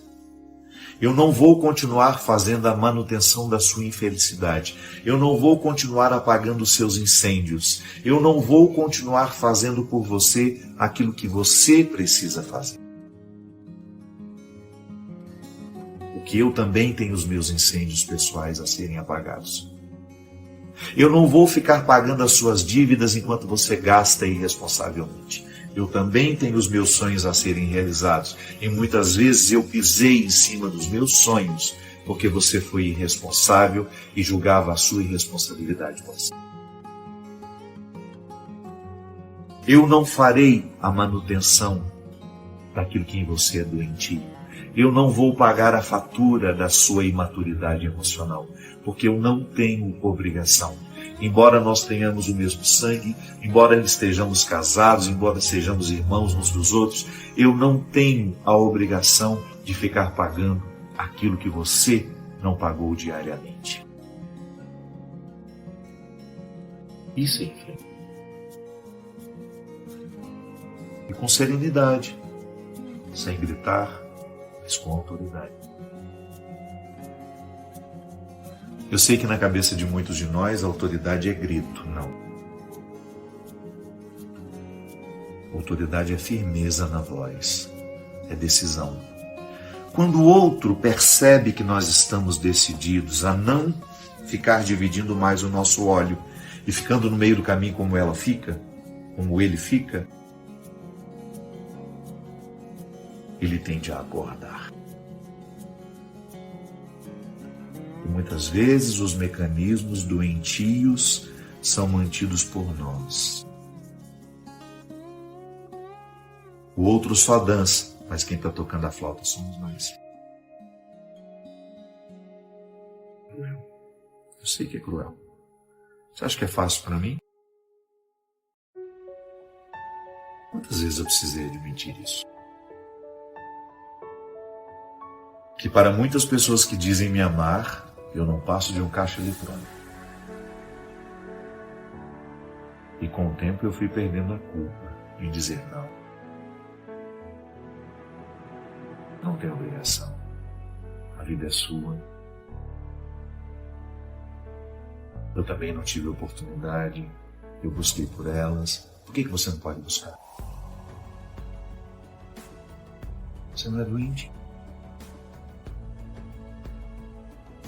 Eu não vou continuar fazendo a manutenção da sua infelicidade. Eu não vou continuar apagando os seus incêndios. Eu não vou continuar fazendo por você aquilo que você precisa fazer. Porque eu também tenho os meus incêndios pessoais a serem apagados. Eu não vou ficar pagando as suas dívidas enquanto você gasta irresponsavelmente. Eu também tenho os meus sonhos a serem realizados. E muitas vezes eu pisei em cima dos meus sonhos porque você foi irresponsável e julgava a sua irresponsabilidade com você. Eu não farei a manutenção daquilo que em você é doentio. Eu não vou pagar a fatura da sua imaturidade emocional, porque eu não tenho obrigação. Embora nós tenhamos o mesmo sangue, embora estejamos casados, embora sejamos irmãos uns dos outros, eu não tenho a obrigação de ficar pagando aquilo que você não pagou diariamente. Isso é fé. E com serenidade, sem gritar, mas com autoridade. Eu sei que na cabeça de muitos de nós a autoridade é grito. Não. Autoridade é firmeza na voz, é decisão. Quando o outro percebe que nós estamos decididos a não ficar dividindo mais o nosso óleo e ficando no meio do caminho como ela fica, como ele fica, ele tende a acordar. E muitas vezes os mecanismos doentios são mantidos por nós. O outro só dança, mas quem está tocando a flauta somos nós. Cruel. Eu sei que é cruel. Você acha que é fácil para mim? Quantas vezes eu precisei admitir isso? Que para muitas pessoas que dizem me amar, eu não passo de um caixa eletrônico. E com o tempo eu fui perdendo a culpa em dizer não. Não tem obrigação. A vida é sua. Eu também não tive oportunidade. Eu busquei por elas. Por que você não pode buscar? Você não é doente?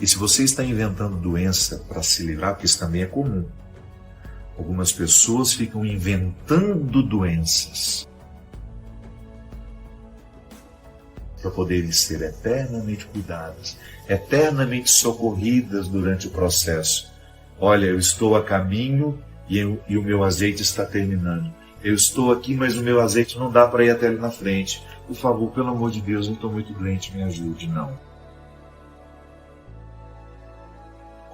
E se você está inventando doença para se livrar, porque isso também é comum. Algumas pessoas ficam inventando doenças para poderem ser eternamente cuidadas, eternamente socorridas durante o processo. Olha, eu estou a caminho e o meu azeite está terminando. Eu estou aqui, mas o meu azeite não dá para ir até ali na frente. Por favor, pelo amor de Deus, eu estou muito doente, me ajude. Não.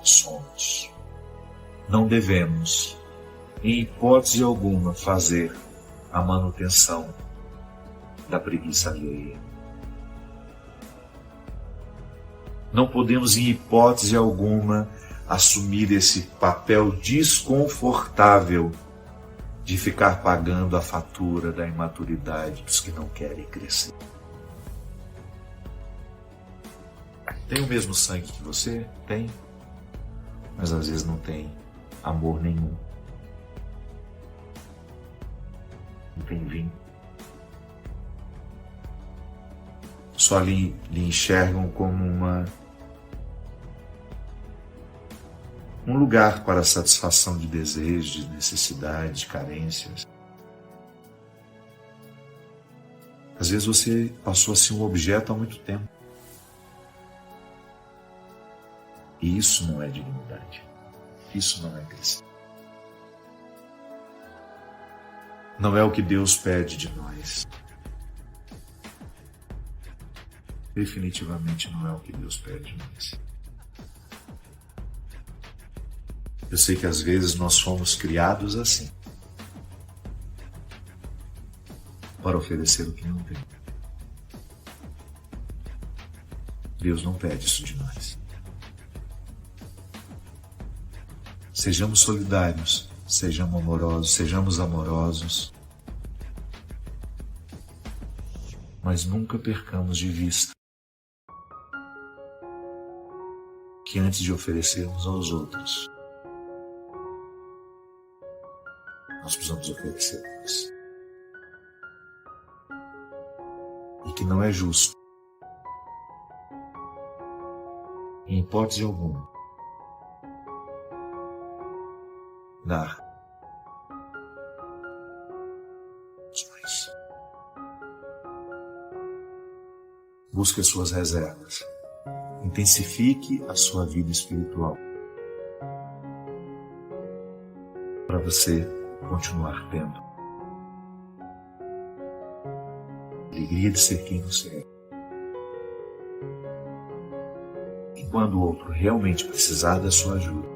Somos. Não devemos, em hipótese alguma, fazer a manutenção da preguiça alheia. Não podemos, em hipótese alguma, assumir esse papel desconfortável de ficar pagando a fatura da imaturidade dos que não querem crescer. Tem o mesmo sangue que você? Tem. Mas às vezes não tem amor nenhum. Não tem vinho. Só lhe enxergam como um lugar para a satisfação de desejos, de necessidades, de carências. Às vezes você passou a ser um objeto há muito tempo. E isso não é dignidade. Isso não é crescer. Não é o que Deus pede de nós. Definitivamente não é o que Deus pede de nós. Eu sei que às vezes nós fomos criados assim, para oferecer o que não tem. Deus não pede isso de nós. Sejamos solidários, sejamos amorosos, mas nunca percamos de vista que antes de oferecermos aos outros, nós precisamos oferecer a nós. E que não é justo, em hipótese alguma, dar mais. Busque as suas reservas. Intensifique a sua vida espiritual para você continuar tendo alegria de ser quem você é. E quando o outro realmente precisar da sua ajuda,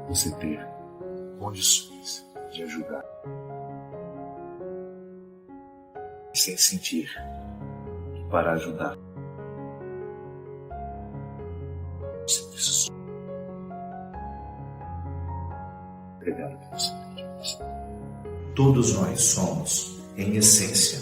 você ter condições de ajudar sem sentir que para ajudar você precisa. Obrigado por você. Todos nós somos, em essência,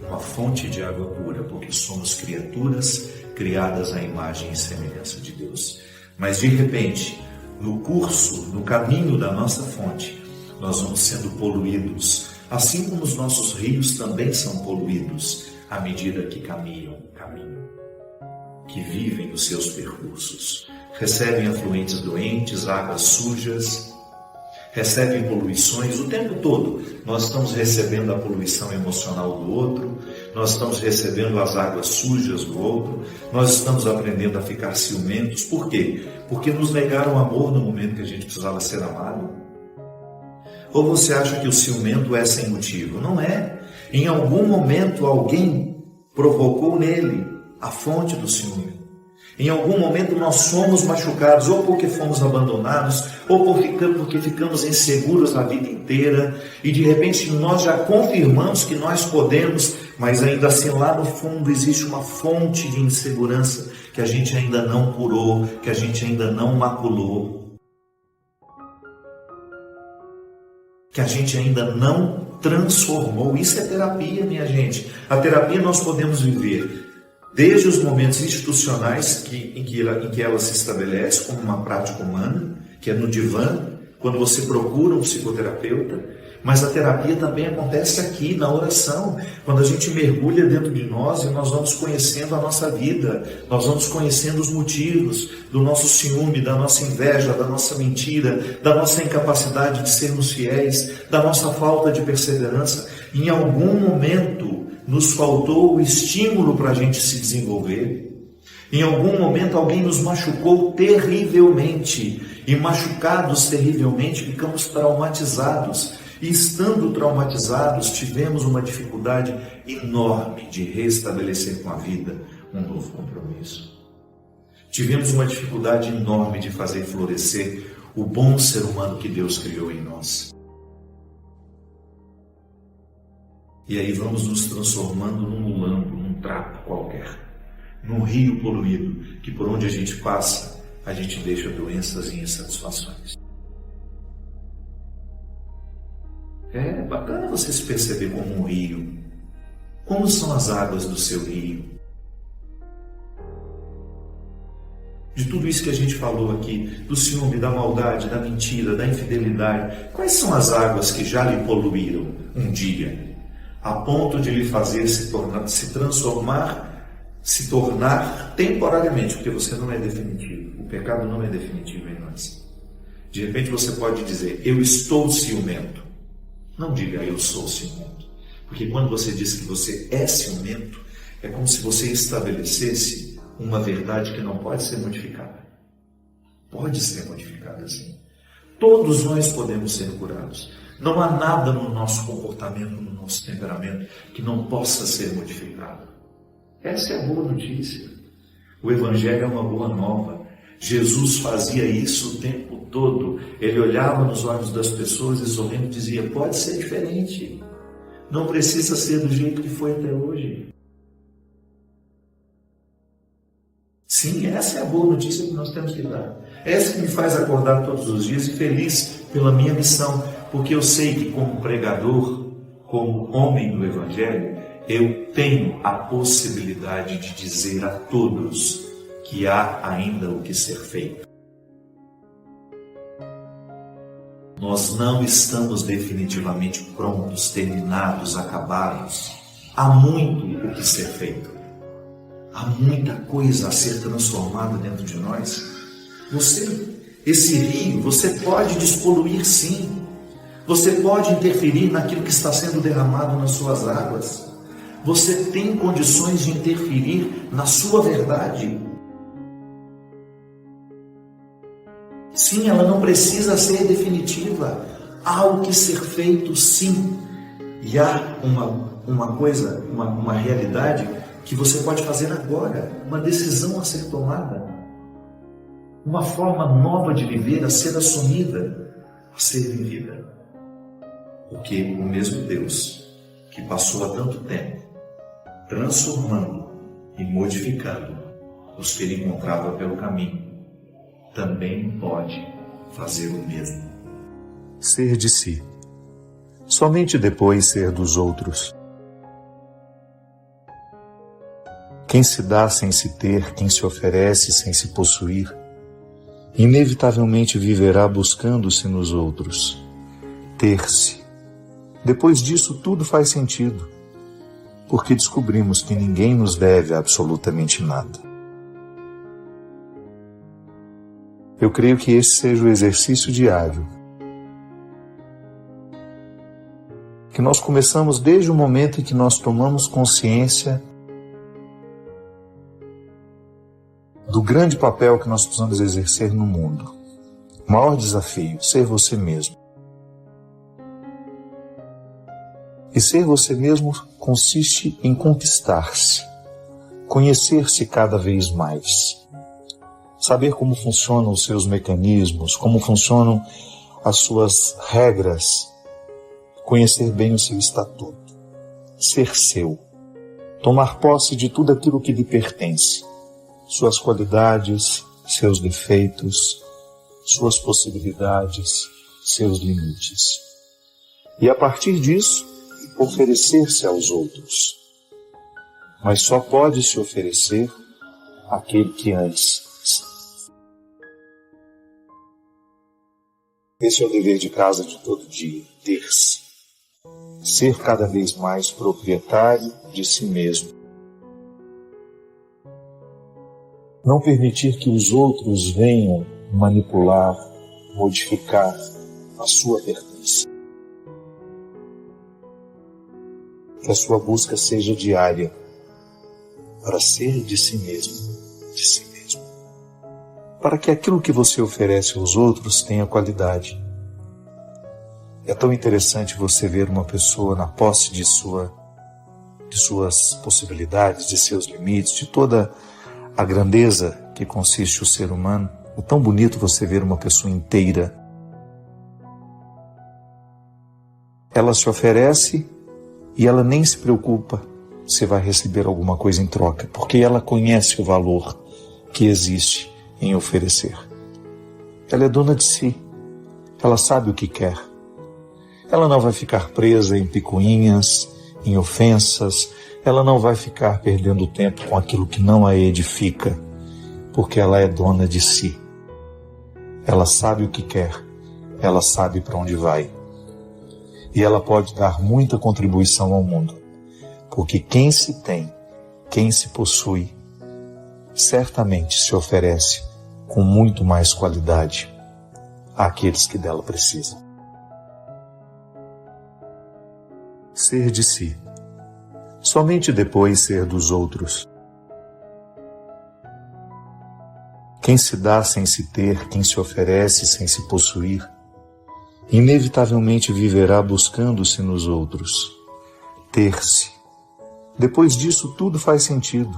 uma fonte de água pura, porque somos criaturas criadas à imagem e semelhança de Deus. Mas de repente, no curso, no caminho da nossa fonte, nós vamos sendo poluídos, assim como os nossos rios também são poluídos à medida que caminham, que vivem os seus percursos, recebem afluentes doentes, águas sujas, recebem poluições o tempo todo. Nós estamos recebendo a poluição emocional do outro, nós estamos recebendo as águas sujas do outro, nós estamos aprendendo a ficar ciumentos. Por quê? Porque nos negaram amor no momento que a gente precisava ser amado. Ou você acha que o ciumento é sem motivo? Não é. Em algum momento alguém provocou nele a fonte do ciúme. Em algum momento nós somos machucados, ou porque fomos abandonados, ou porque ficamos inseguros a vida inteira, e de repente nós já confirmamos que nós podemos, mas ainda assim lá no fundo existe uma fonte de insegurança que a gente ainda não curou, que a gente ainda não maculou, que a gente ainda não transformou. Isso é terapia, minha gente. A terapia nós podemos viver desde os momentos institucionais em que ela se estabelece como uma prática humana, que é no divã, quando você procura um psicoterapeuta, mas a terapia também acontece aqui, na oração, quando a gente mergulha dentro de nós e nós vamos conhecendo a nossa vida, nós vamos conhecendo os motivos do nosso ciúme, da nossa inveja, da nossa mentira, da nossa incapacidade de sermos fiéis, da nossa falta de perseverança. Em algum momento nos faltou o estímulo para a gente se desenvolver. Em algum momento alguém nos machucou terrivelmente, e machucados terrivelmente ficamos traumatizados. E estando traumatizados, tivemos uma dificuldade enorme de restabelecer com a vida um novo compromisso. Tivemos uma dificuldade enorme de fazer florescer o bom ser humano que Deus criou em nós. E aí vamos nos transformando num mulambo, num trapo qualquer, num rio poluído, que por onde a gente passa, a gente deixa doenças e insatisfações. você se perceber como um rio. Como são as águas do seu rio? De tudo isso que a gente falou aqui, do ciúme, da maldade, da mentira, da infidelidade, quais são as águas que já lhe poluíram um dia, a ponto de lhe fazer se tornar temporariamente, porque você não é definitivo, o pecado não é definitivo em nós. De repente você pode dizer, eu estou ciumento. Não diga, eu sou ciumento. Porque quando você diz que você é ciumento, é como se você estabelecesse uma verdade que não pode ser modificada. Pode ser modificada, sim. Todos nós podemos ser curados. Não há nada no nosso comportamento, no nosso temperamento, que não possa ser modificado. Essa é a boa notícia. O Evangelho é uma boa nova. Jesus fazia isso o tempo todo. Ele olhava nos olhos das pessoas e sorrindo dizia, pode ser diferente. Não precisa ser do jeito que foi até hoje. Sim, essa é a boa notícia que nós temos que dar. Essa que me faz acordar todos os dias e feliz pela minha missão, porque eu sei que como pregador, como homem do Evangelho, eu tenho a possibilidade de dizer a todos que há ainda o que ser feito. Nós não estamos definitivamente prontos, terminados, acabados. Há muito o que ser feito. Há muita coisa a ser transformada dentro de nós. Esse rio, você pode despoluir sim. Você pode interferir naquilo que está sendo derramado nas suas águas. Você tem condições de interferir na sua verdade. Sim, ela não precisa ser definitiva. Há o que ser feito, sim. E há uma realidade que você pode fazer agora, uma decisão a ser tomada, uma forma nova de viver a ser assumida, a ser vivida. Porque o mesmo Deus que passou há tanto tempo transformando e modificando os que ele encontrava pelo caminho, também pode fazer o mesmo. Ser de si, somente depois ser dos outros. Quem se dá sem se ter, quem se oferece sem se possuir, inevitavelmente viverá buscando-se nos outros. Ter-se. Depois disso tudo faz sentido, porque descobrimos que ninguém nos deve absolutamente nada. Eu creio que esse seja o exercício diário, que nós começamos desde o momento em que nós tomamos consciência do grande papel que nós precisamos exercer no mundo. O maior desafio, ser você mesmo. E ser você mesmo consiste em conquistar-se, conhecer-se cada vez mais, saber como funcionam os seus mecanismos, como funcionam as suas regras, conhecer bem o seu estatuto, ser seu, tomar posse de tudo aquilo que lhe pertence, suas qualidades, seus defeitos, suas possibilidades, seus limites. E a partir disso, oferecer-se aos outros. Mas só pode se oferecer aquele que antes. Esse é o dever de casa de todo dia, ter-se. Ser cada vez mais proprietário de si mesmo. Não permitir que os outros venham manipular, modificar a sua pertença. Que a sua busca seja diária para ser de si mesmo, de si mesmo. Para que aquilo que você oferece aos outros tenha qualidade. É tão interessante você ver uma pessoa na posse de suas possibilidades, de seus limites, de toda a grandeza que consiste o ser humano. É tão bonito você ver uma pessoa inteira. Ela se oferece e ela nem se preocupa se vai receber alguma coisa em troca, porque ela conhece o valor que existe em oferecer. Ela é dona de si, ela sabe o que quer. Ela não vai ficar presa em picuinhas, em ofensas. Ela não vai ficar perdendo tempo com aquilo que não a edifica, porque ela é dona de si. Ela sabe o que quer, ela sabe para onde vai. E ela pode dar muita contribuição ao mundo, porque quem se tem, quem se possui, certamente se oferece com muito mais qualidade àqueles que dela precisam. Ser de si, somente depois ser dos outros. Quem se dá sem se ter, quem se oferece sem se possuir, inevitavelmente viverá buscando-se nos outros, ter-se. Depois disso tudo faz sentido,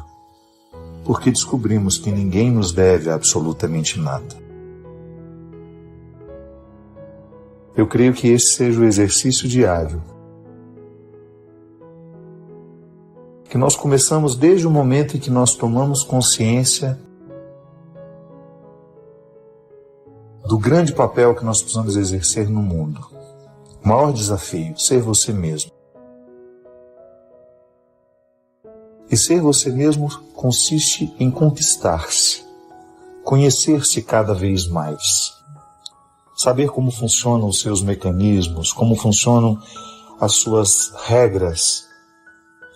porque descobrimos que ninguém nos deve absolutamente nada. Eu creio que esse seja o exercício diário, que nós começamos desde o momento em que nós tomamos consciência do grande papel que nós precisamos exercer no mundo. O maior desafio, ser você mesmo. E ser você mesmo consiste em conquistar-se, conhecer-se cada vez mais, saber como funcionam os seus mecanismos, como funcionam as suas regras,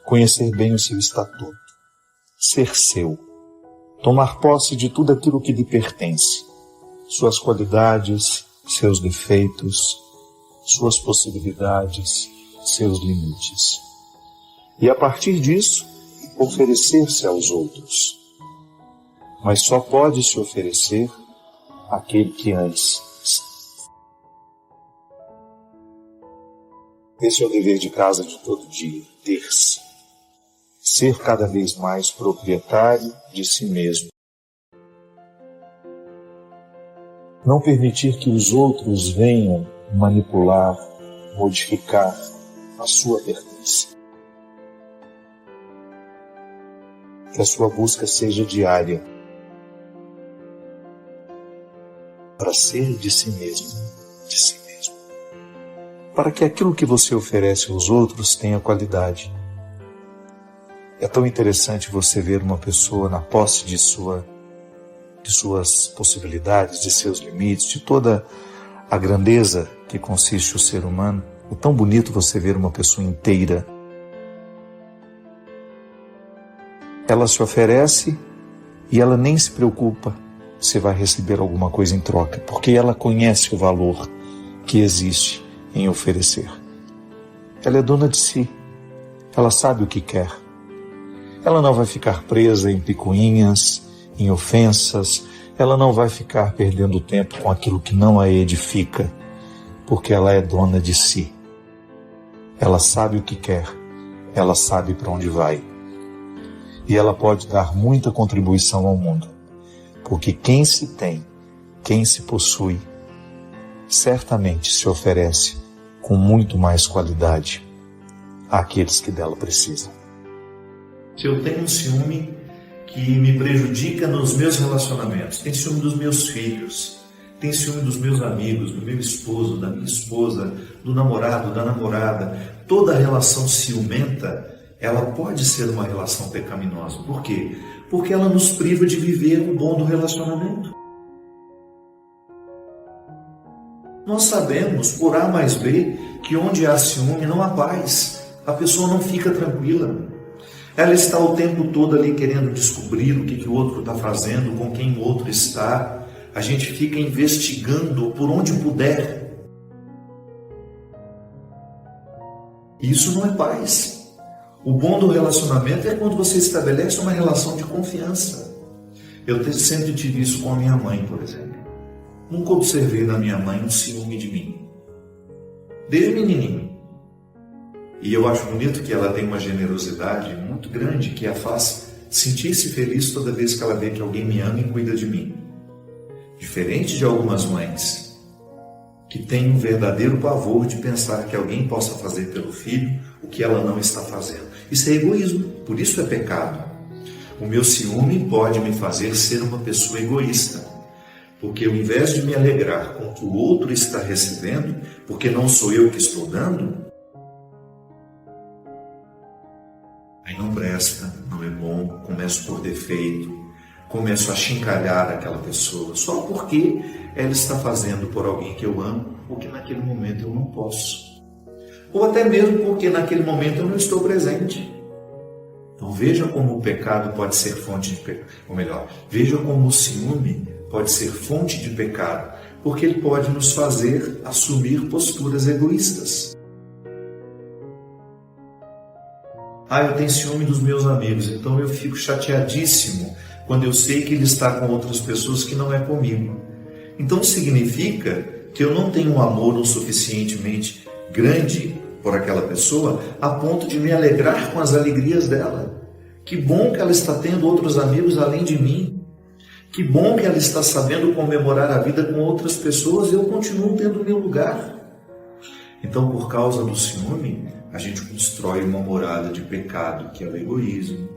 conhecer bem o seu estatuto, ser seu, tomar posse de tudo aquilo que lhe pertence, suas qualidades, seus defeitos, suas possibilidades, seus limites. E a partir disso, oferecer-se aos outros. Mas só pode se oferecer aquele que antes. Esse é o dever de casa de todo dia, ter-se. Ser cada vez mais proprietário de si mesmo. Não permitir que os outros venham manipular, modificar a sua pertença. Que a sua busca seja diária para ser de si mesmo, para que aquilo que você oferece aos outros tenha qualidade. É tão interessante você ver uma pessoa na posse de suas possibilidades, de seus limites, de toda a grandeza que consiste o ser humano. É tão bonito você ver uma pessoa inteira. Ela se oferece e ela nem se preocupa se vai receber alguma coisa em troca, porque ela conhece o valor que existe em oferecer. Ela é dona de si, ela sabe o que quer. Ela não vai ficar presa em picuinhas, em ofensas, ela não vai ficar perdendo tempo com aquilo que não a edifica, porque ela é dona de si. Ela sabe o que quer, ela sabe para onde vai. E ela pode dar muita contribuição ao mundo, porque quem se tem, quem se possui, certamente se oferece com muito mais qualidade àqueles que dela precisam. Se eu tenho um ciúme que me prejudica nos meus relacionamentos, tenho ciúme dos meus filhos, tenho ciúme dos meus amigos, do meu esposo, da minha esposa, do namorado, da namorada, toda relação ciumenta, ela pode ser uma relação pecaminosa. Por quê? Porque ela nos priva de viver o bom do relacionamento. Nós sabemos, por A mais B, que onde há ciúme não há paz. A pessoa não fica tranquila. Ela está o tempo todo ali querendo descobrir o que o outro está fazendo, com quem o outro está. A gente fica investigando por onde puder. Isso não é paz. O bom do relacionamento é quando você estabelece uma relação de confiança. Eu sempre tive isso com a minha mãe, por exemplo. Nunca observei na minha mãe um ciúme de mim. Desde menininho. E eu acho bonito que ela tem uma generosidade muito grande que a faz sentir-se feliz toda vez que ela vê que alguém me ama e cuida de mim. Diferente de algumas mães que têm um verdadeiro pavor de pensar que alguém possa fazer pelo filho o que ela não está fazendo. Isso é egoísmo, por isso é pecado. O meu ciúme pode me fazer ser uma pessoa egoísta. Porque ao invés de me alegrar com o que o outro está recebendo, porque não sou eu que estou dando, aí não presta, não é bom, começo por defeito, começo a achincalhar aquela pessoa, só porque ela está fazendo por alguém que eu amo, ou que naquele momento eu não posso. Ou até mesmo porque naquele momento eu não estou presente. Então veja como o pecado pode ser fonte de pecado, ou melhor, veja como o ciúme pode ser fonte de pecado, porque ele pode nos fazer assumir posturas egoístas. Eu tenho ciúme dos meus amigos, então eu fico chateadíssimo quando eu sei que ele está com outras pessoas que não é comigo. Então significa que eu não tenho um amor o suficientemente grande por aquela pessoa a ponto de me alegrar com as alegrias dela. Que bom que ela está tendo outros amigos além de mim. Que bom que ela está sabendo comemorar a vida com outras pessoas e eu continuo tendo o meu lugar. Então, por causa do ciúme, a gente constrói uma morada de pecado, que é o egoísmo.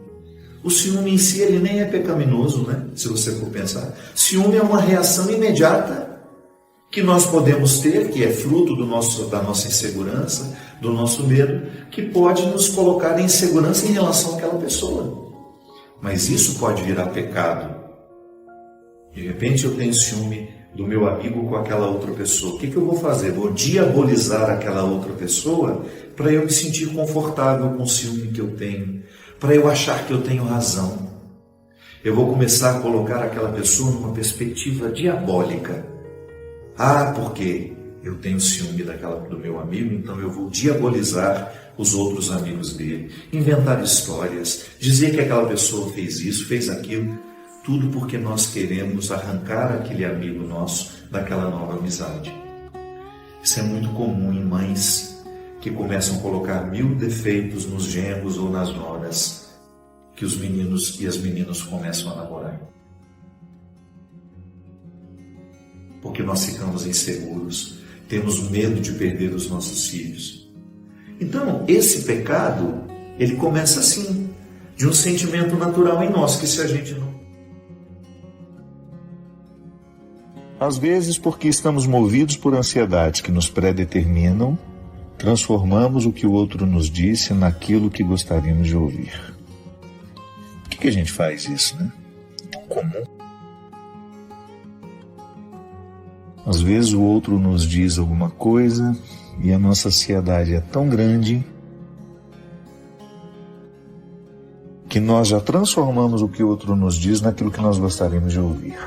O ciúme em si, ele nem é pecaminoso, né? Se você for pensar. Ciúme é uma reação imediata que nós podemos ter, que é fruto da nossa insegurança, do nosso medo, que pode nos colocar em insegurança em relação àquela pessoa. Mas isso pode virar pecado. De repente eu tenho ciúme do meu amigo com aquela outra pessoa. O que eu vou fazer? Vou diabolizar aquela outra pessoa para eu me sentir confortável com o ciúme que eu tenho, para eu achar que eu tenho razão. Eu vou começar a colocar aquela pessoa numa perspectiva diabólica. Porque eu tenho ciúme do meu amigo, então eu vou diabolizar os outros amigos dele, inventar histórias, dizer que aquela pessoa fez isso, fez aquilo, tudo porque nós queremos arrancar aquele amigo nosso daquela nova amizade. Isso é muito comum em mães que começam a colocar 1000 defeitos nos genros ou nas noras que os meninos e as meninas começam a namorar. Porque nós ficamos inseguros, temos medo de perder os nossos filhos. Então, esse pecado, ele começa assim, de um sentimento natural em nós, que se a gente não... Às vezes, porque estamos movidos por ansiedades que nos predeterminam, transformamos o que o outro nos disse naquilo que gostaríamos de ouvir. Por que a gente faz isso, né? Tão comum. Às vezes o outro nos diz alguma coisa e a nossa ansiedade é tão grande que nós já transformamos o que o outro nos diz naquilo que nós gostaríamos de ouvir.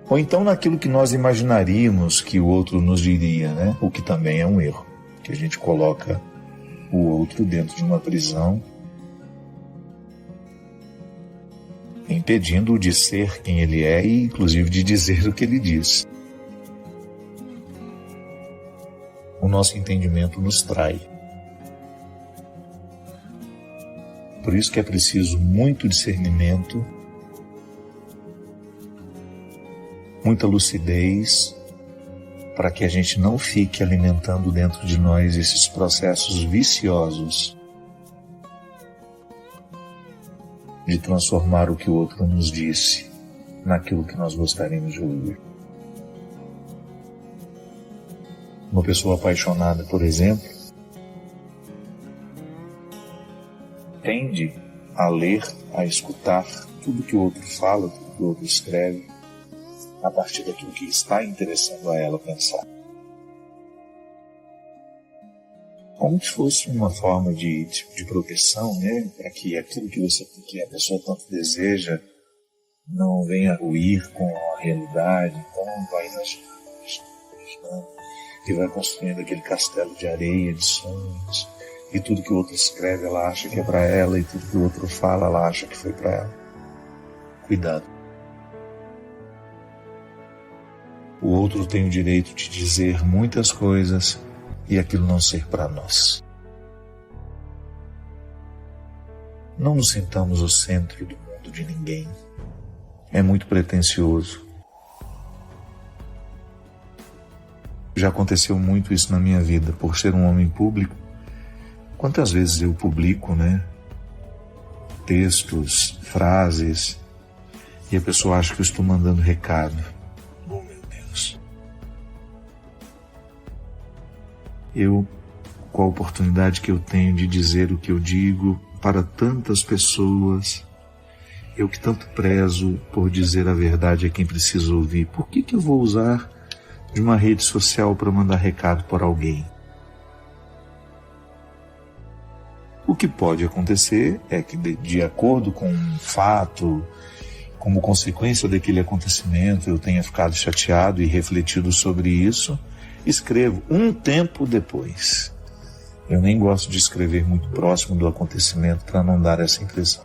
Ou então naquilo que nós imaginaríamos que o outro nos diria, né? O que também é um erro, que a gente coloca o outro dentro de uma prisão, impedindo-o de ser quem ele é e, inclusive, de dizer o que ele diz. O nosso entendimento nos trai. Por isso que é preciso muito discernimento, muita lucidez, para que a gente não fique alimentando dentro de nós esses processos viciosos de transformar o que o outro nos disse naquilo que nós gostaríamos de ouvir. Uma pessoa apaixonada, por exemplo, tende a ler, a escutar tudo que o outro fala, tudo que o outro escreve, a partir daquilo que está interessando a ela pensar. Como se fosse uma forma de proteção, né? Para que aquilo que a pessoa tanto deseja não venha a ruir com a realidade. Então vai imaginando e vai construindo aquele castelo de areia, de sonhos. E tudo que o outro escreve ela acha que é para ela, e tudo que o outro fala ela acha que foi para ela. Cuidado. O outro tem o direito de dizer muitas coisas e aquilo não ser para nós. Não nos sintamos o centro do mundo de ninguém. É muito pretensioso. Já aconteceu muito isso na minha vida, por ser um homem público. Quantas vezes eu publico, textos, frases, e a pessoa acha que eu estou mandando recado. Oh, meu Deus. Com a oportunidade que eu tenho de dizer o que eu digo para tantas pessoas, eu que tanto prezo por dizer a verdade a quem precisa ouvir, por que eu vou usar de uma rede social para mandar recado para alguém? O que pode acontecer é que, de acordo com um fato, como consequência daquele acontecimento, eu tenha ficado chateado e refletido sobre isso, escrevo um tempo depois. Eu nem gosto de escrever muito próximo do acontecimento para não dar essa impressão.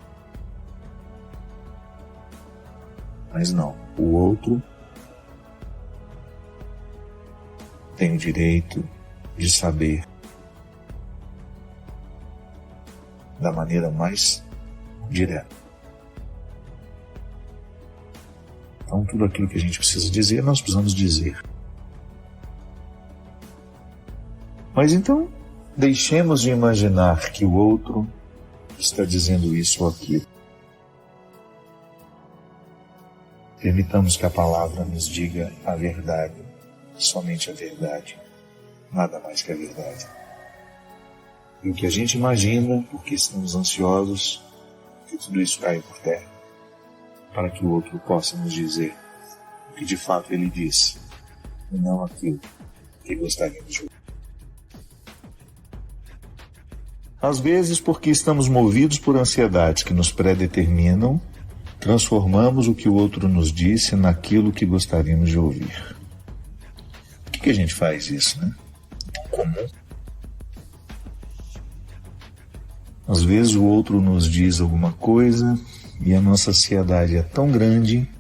Mas não, o outro tem o direito de saber da maneira mais direta. Então, tudo aquilo que a gente precisa dizer, nós precisamos dizer. Mas então, deixemos de imaginar que o outro está dizendo isso ou aquilo. Permitamos que a palavra nos diga a verdade, somente a verdade, nada mais que a verdade. E o que a gente imagina, porque estamos ansiosos, que tudo isso caia por terra, para que o outro possa nos dizer o que de fato ele disse, e não aquilo que gostaríamos de ouvir. Às vezes, porque estamos movidos por ansiedades que nos predeterminam, transformamos o que o outro nos disse naquilo que gostaríamos de ouvir. Por que a gente faz isso, né? Tão comum. Às vezes o outro nos diz alguma coisa e a nossa ansiedade é tão grande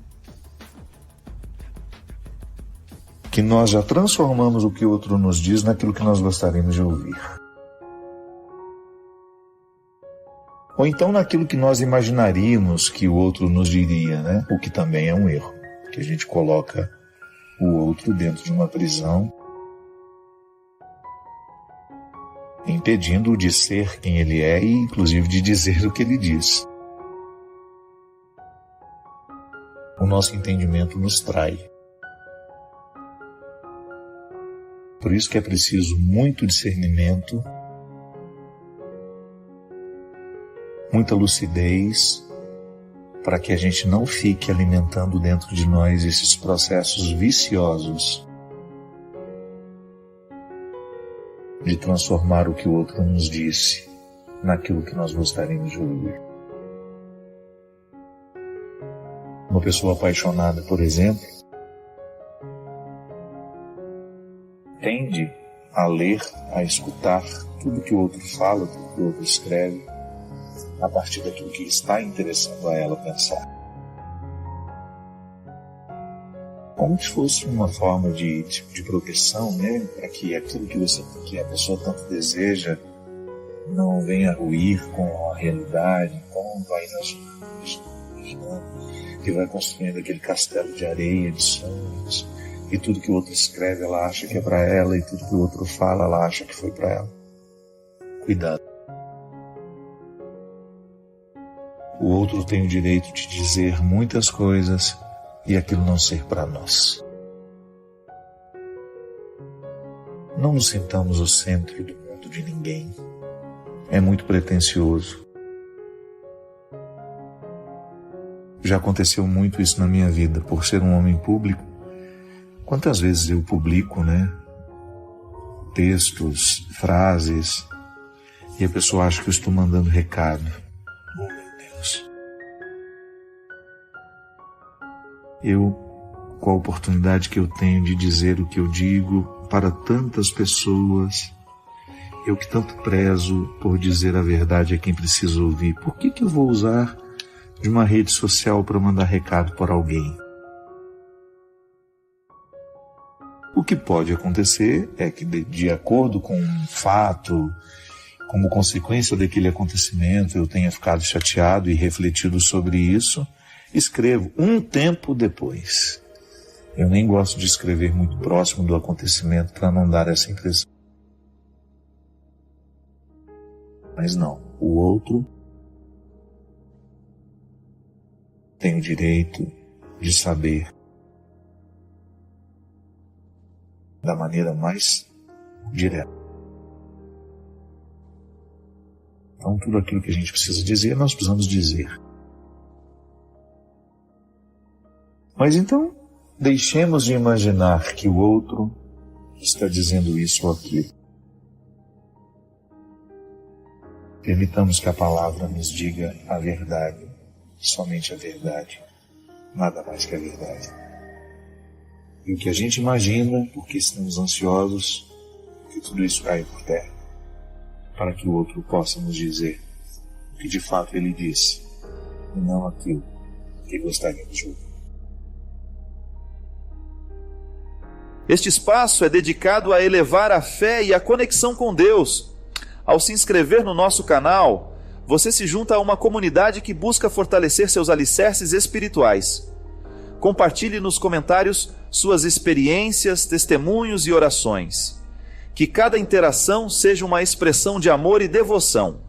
que nós já transformamos o que o outro nos diz naquilo que nós gostaríamos de ouvir. Ou então naquilo que nós imaginaríamos que o outro nos diria, né? O que também é um erro, que a gente coloca o outro dentro de uma prisão, impedindo-o de ser quem ele é e inclusive de dizer o que ele diz. O nosso entendimento nos trai. Por isso que é preciso muito discernimento, muita lucidez, para que a gente não fique alimentando dentro de nós esses processos viciosos de transformar o que o outro nos disse naquilo que nós gostaríamos de ouvir. Uma pessoa apaixonada, por exemplo, tende a ler, a escutar tudo que o outro fala, tudo que o outro escreve, a partir daquilo que está interessando a ela pensar. Como se fosse uma forma de proteção, né? Para que aquilo que a pessoa tanto deseja não venha ruir com a realidade. Então vai imaginando que vai construindo aquele castelo de areia, de sonhos, e tudo que o outro escreve ela acha que é para ela, e tudo que o outro fala ela acha que foi para ela. Cuidado. O outro tem o direito de dizer muitas coisas e aquilo não ser para nós. Não nos sintamos o centro do mundo de ninguém. É muito pretensioso. Já aconteceu muito isso na minha vida, por ser um homem público. Quantas vezes eu publico, né? Textos, frases, e a pessoa acha que eu estou mandando recado. Oh, meu Deus. Com a oportunidade que eu tenho de dizer o que eu digo para tantas pessoas, eu que tanto prezo por dizer a verdade a quem precisa ouvir, por que eu vou usar de uma rede social para mandar recado para alguém? O que pode acontecer é que, de acordo com um fato, como consequência daquele acontecimento, eu tenha ficado chateado e refletido sobre isso, escrevo um tempo depois. Eu nem gosto de escrever muito próximo do acontecimento para não dar essa impressão. Mas não, o outro tem o direito de saber da maneira mais direta. Então, tudo aquilo que a gente precisa dizer, nós precisamos dizer. Mas então, deixemos de imaginar que o outro está dizendo isso ou aquilo. Permitamos que a palavra nos diga a verdade, somente a verdade, nada mais que a verdade. E o que a gente imagina, porque estamos ansiosos, que tudo isso caia por terra, para que o outro possa nos dizer o que de fato ele disse, e não aquilo que gostaríamos de ouvir. Este espaço é dedicado a elevar a fé e a conexão com Deus. Ao se inscrever no nosso canal, você se junta a uma comunidade que busca fortalecer seus alicerces espirituais. Compartilhe nos comentários suas experiências, testemunhos e orações. Que cada interação seja uma expressão de amor e devoção.